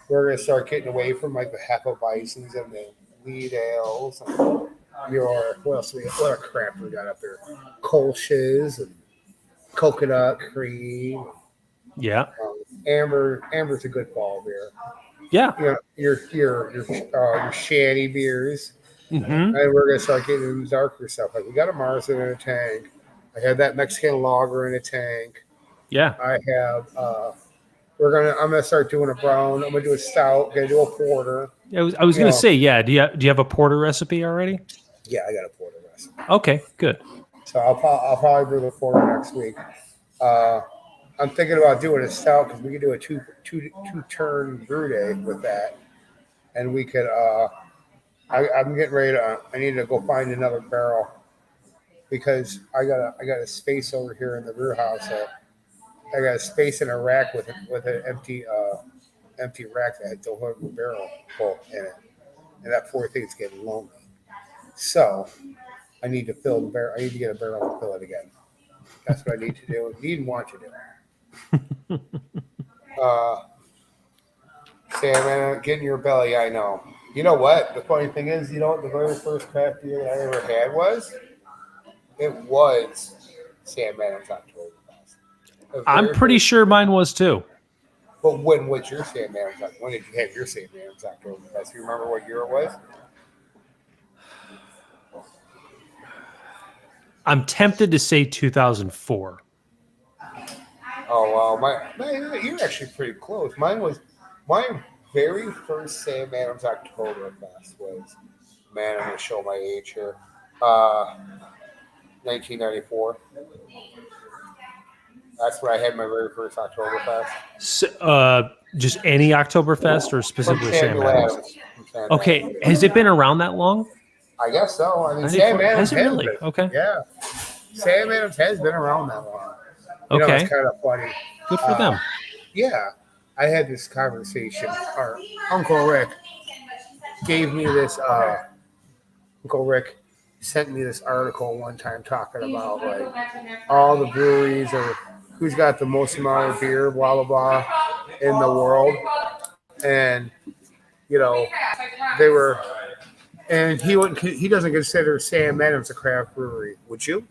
We're going to start getting away from like the Hefeweizens and the wheat ales and what else what a crap we got up there? Kolsch's and coconut cream. Yeah. Amber's a good fall beer. Yeah. Your shandy beers. Mm-hmm. And we're gonna start getting into darker stuff. Like we got a Marzen in a tank. I have that Mexican lager in a tank. Yeah. I have. I'm gonna start doing a brown. I'm gonna do a stout. Gonna do a porter. I was going to say, yeah. Do you have a porter recipe already? Yeah, I got a porter recipe. Okay, good. So I'll probably brew the porter next week. I'm thinking about doing a stout because we could do a two turn brew day with that, and we could. I'm getting ready to. I need to go find another barrel because I got a space over here in the brew house. I got a space in a rack with an empty rack that don't have a barrel full in it, and that poor thing's getting lonely. So I need to fill the barrel. I need to get a barrel and fill it again. That's what I need to do. Need and want to do. Sam, man, get in your belly. I know. You know what? The funny thing is, you know what the very first craft beer that I ever had was? It was Sam Adams Oktoberfest. I'm pretty sure mine was too. But when was your Sam Adams Oktoberfest? When did you have your Sam Adams Oktoberfest? Do you remember what year it was? I'm tempted to say 2004. Oh, well, you're actually pretty close. My very first Sam Adams Oktoberfest was, man, I'm going to show my age here, 1994. That's where I had my very first Oktoberfest. So, just any Oktoberfest or specifically Sam Adams? Okay, has it been around that long? I guess so. I mean, Sam Adams has it really? Been. Okay. Yeah. Sam Adams has been around that long. You know, it's kind of funny. Good for them. Yeah. I had this conversation. Our Uncle Rick gave me this. Uncle Rick sent me this article one time talking about like all the breweries or who's got the most amount of beer, blah blah blah, in the world, and you know they were. And he doesn't consider Sam Adams a craft brewery. Would you?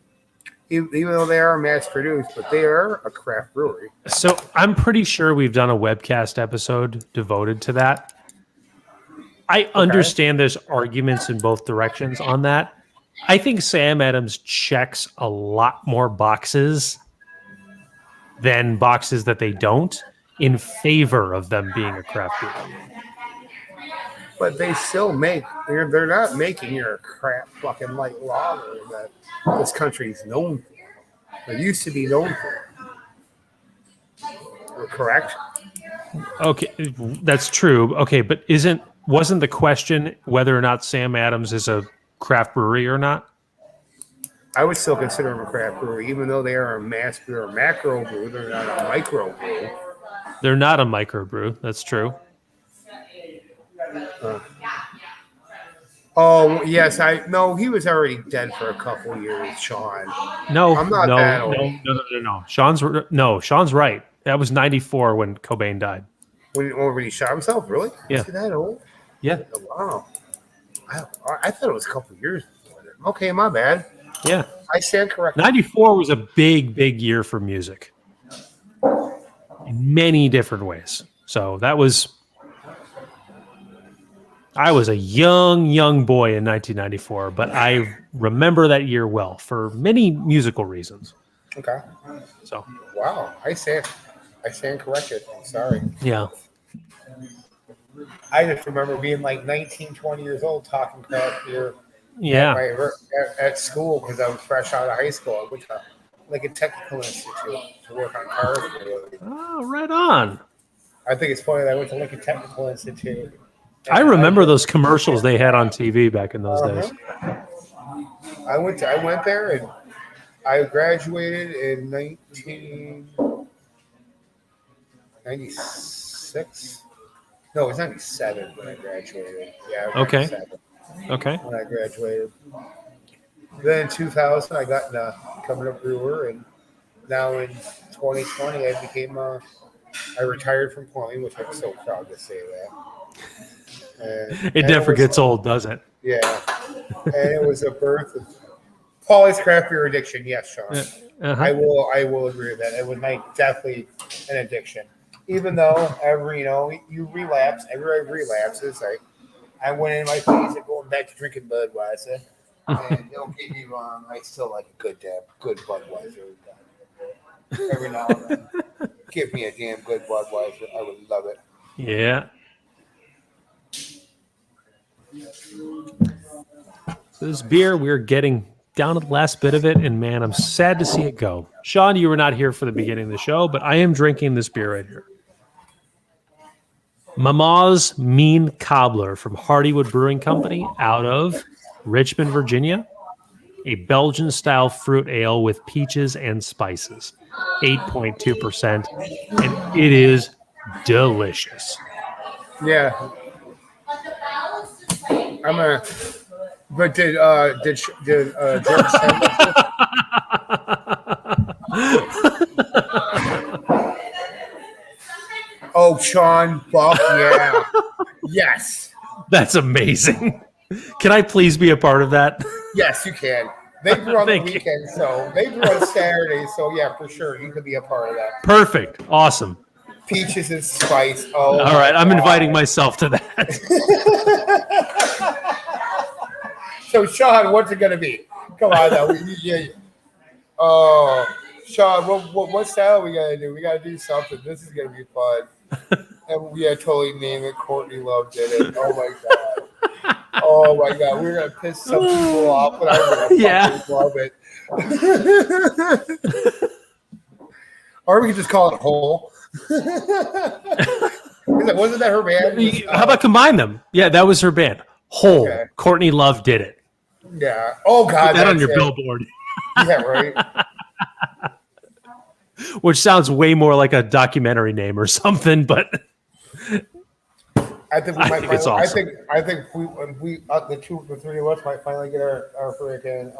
Even though they are mass produced, but they are a craft brewery. So I'm pretty sure we've done a webcast episode devoted to that. I understand there's arguments in both directions on that. I think Sam Adams checks a lot more boxes than boxes that they don't in favor of them being a craft brewery. But they still they're not making your crap fucking light lager that this country is known for. Or used to be known for. Correct? Okay, that's true. Okay, but wasn't the question whether or not Sam Adams is a craft brewery or not? I would still consider them a craft brewery, even though they are a mass brew or macro brew. They're not a micro brew. They're not a micro brew. That's true. Oh yes, he was already dead for a couple years, Sean. No, I'm not that old. No. Sean's right. That was 94 when Cobain died. When he shot himself, really? Yeah. Is he that old? Yeah. Oh, wow. I thought it was a couple years before that. Okay, my bad. Yeah. I stand corrected. 94 was a big, big year for music in many different ways. So I was a young boy in 1994, but I remember that year well for many musical reasons. Okay. So. Wow. I stand corrected. I'm sorry. Yeah. I just remember being like 19, 20 years old talking craft beer. Yeah. At school because I was fresh out of high school. I went to like a technical institute to work on cars. Oh, right on. I think it's funny that I went to like a technical institute. I remember those commercials they had on TV back in those days. I went there and I graduated in 1996. No, it was 97 when I graduated. Yeah. Okay. Okay. When I graduated. Then in 2000, I got into becoming a brewer, and now in 2020, I retired from plumbing, which I'm so proud to say that. It never gets old, does it? Yeah. And it was a birth of Paulie's craft beer addiction. Yes, Sean. Uh-huh. I will agree with that. It was definitely an addiction. Even though you relapse, everybody relapses. I went in my phase of going back to drinking Budweiser. And don't get me wrong, I still like a good Budweiser. Every now and then, give me a damn good Budweiser. I would love it. Yeah. So this beer, we're getting down to the last bit of it, and man, I'm sad to see it go. Sean, you were not here for the beginning of the show, but I am drinking this beer right here. Mama's Mean Cobbler from Hardywood Brewing Company out of Richmond, Virginia. A Belgian-style fruit ale with peaches and spices. 8.2%, and it is delicious. Yeah. I'm a. But did George send this? Oh, Sean, Buck, yeah, yes, That's amazing. Can I please be a part of that? yes, you can. They brew on the Thank you. weekend, so they brew on Saturday. So yeah, for sure, you could be a part of that. Perfect. Awesome. Peaches and spice. Oh, All right. I'm God. inviting myself to that. So Sean, what's it gonna be? Come on now. Oh, Sean, what style we gotta do? We gotta do something. This is gonna be fun. And we had totally named it. Courtney Love did it. Oh my god. Oh my god. We're gonna piss some people off, but I'm gonna Yeah. fucking love it. Or we could just call it Whole. Wasn't that her band? How about combine them? Yeah, that was her band. Whole. Okay. Courtney Love did it. Yeah. Oh god. Put that on that's your it. billboard, Yeah, right. which sounds way more like a documentary name or something, but I think we I might. think it's finally, awesome. I think we the three of us might finally get our freaking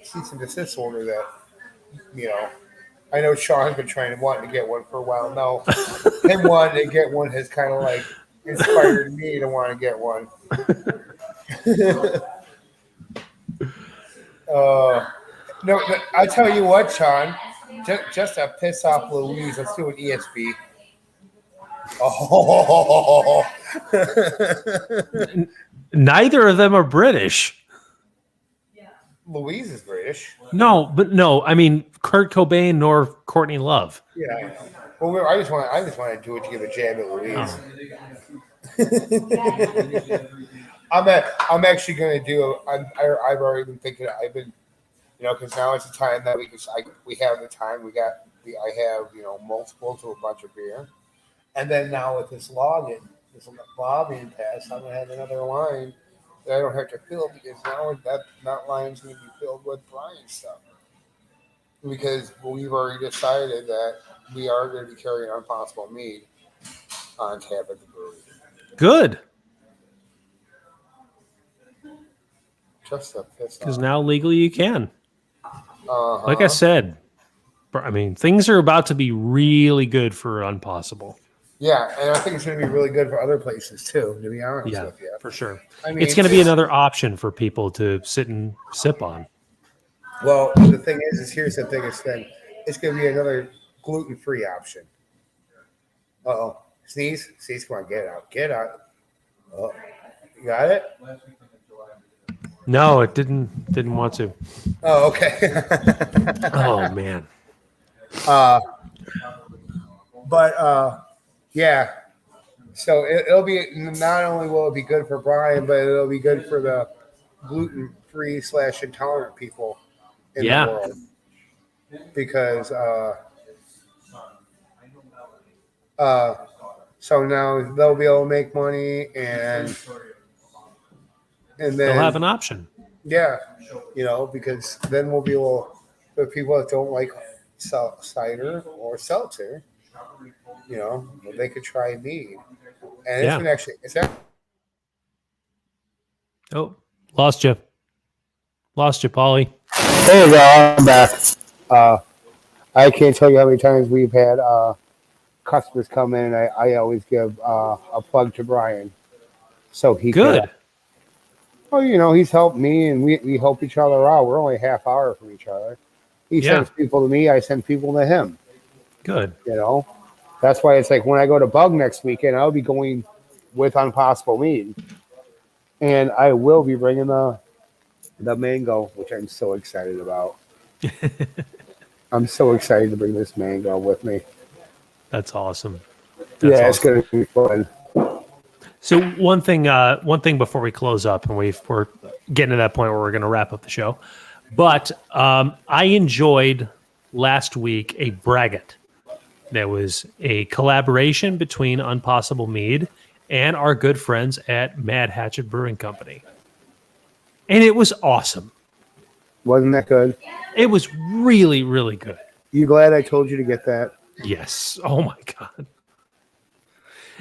cease and desist order. That I know Sean's been wanting to get one for a while now. Him wanting to get one has kind of like inspired me to want to get one. No, I tell you what, Sean. Just to piss off Louise, let's do an ESB. Oh. neither of them are British. Louise is British. No, I mean Kurt Cobain nor Courtney Love. Yeah. Well, I just want to do it to give a jab at Louise. I'm actually going to do. I've already been thinking. I've been, because now it's the time that we have the time. I have multiple to a bunch of beer, and then now with this law being passed, I'm going to have another line that I don't have to fill because now that line's going to be filled with Brian's stuff. Because we've already decided that we are going to be carrying Impossible Mead on tap at the brewery. Good. Just a piss Because off. now legally you can. Uh-huh. Like I said, I mean, things are about to be really good for Impossible. Yeah, and I think it's going to be really good for other places too, to be honest Yeah, with you. for sure. I mean, It's going to be another option for people to sit and sip on. Well, the thing is here's the biggest thing. It's going to be another gluten-free option. Uh-oh. Sneeze? Sneeze, come on, get it out. Get it out. Oh, you got it? No, it didn't want to. Oh, okay. Oh man. Yeah. So it'll be, not only will it be good for Brian, but it'll be good for the gluten-free / intolerant people in the world. Because so now they'll be able to make money and then They'll have an option. Yeah, because then we'll be able, for people that don't like cider or seltzer, they could try Mead. And it's been actually, Oh, lost you, Paulie. There you go, I'm back. I can't tell you how many times we've had customers come in, and I always give a plug to Brian. So he Good. Well, he's helped me, and we help each other out. We're only a half hour from each other. He sends people to me. I send people to him. Good. That's why it's like when I go to Bug next weekend, I'll be going with Impossible Mead. And I will be bringing the the mango, which I'm so excited about. I'm so excited to bring this mango with me. That's awesome. It's going to be fun. So one thing before we close up, and we're getting to that point where we're going to wrap up the show, but I enjoyed last week a braggot. That was a collaboration between Unpossible Mead and our good friends at Mad Hatchet Brewing Company. And it was awesome. Wasn't that good? It was really, really good. You glad I told you to get that? Yes. Oh, my God.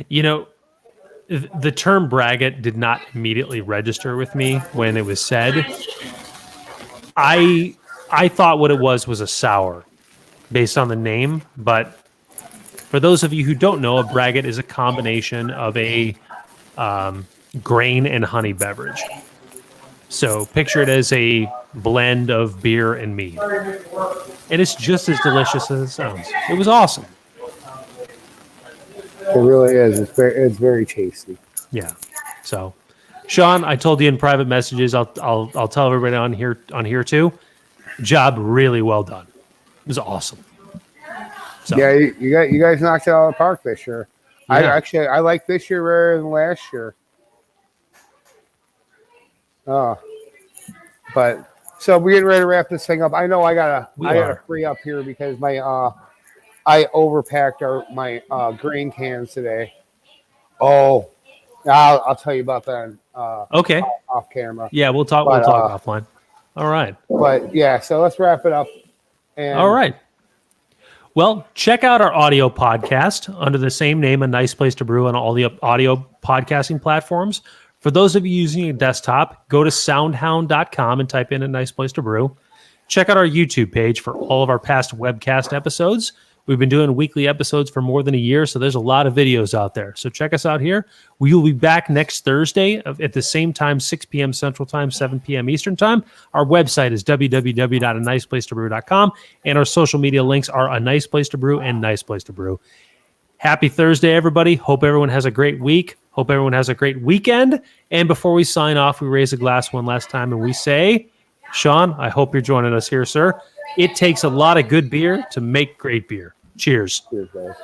You know, the term braggot did not immediately register with me when it was said. I thought what it was a sour based on the name, but for those of you who don't know, a braggot is a combination of a grain and honey beverage. So picture it as a blend of beer and mead. And it's just as delicious as it sounds. It was awesome. It really is. It's very tasty. Yeah. So, Sean, I told you in private messages. I'll tell everybody on here too. Job really well done. It was awesome. So, yeah, you guys knocked it out of the park this year. Yeah. I like this year better than last year. But so we're getting ready to wrap this thing up. I know I gotta free up here because my I overpacked my grain cans today. Oh, I'll tell you about that. Okay. Off camera. Yeah, we'll talk offline. All right. But yeah, so let's wrap it up. All right. Well, check out our audio podcast under the same name, A Nice Place to Brew, on all the audio podcasting platforms. For those of you using a desktop, go to soundhound.com and type in A Nice Place to Brew. Check out our YouTube page for all of our past webcast episodes. We've been doing weekly episodes for more than a year, so there's a lot of videos out there. So check us out here. We will be back next Thursday at the same time, 6 p.m. Central Time, 7 p.m. Eastern Time. Our website is www.aniceplacetobrew.com, and our social media links are A Nice Place to Brew and Nice Place to Brew. Happy Thursday, everybody. Hope everyone has a great week. Hope everyone has a great weekend. And before we sign off, we raise a glass one last time, and we say, Sean, I hope you're joining us here, sir. It takes a lot of good beer to make great beer. Cheers. Cheers, guys.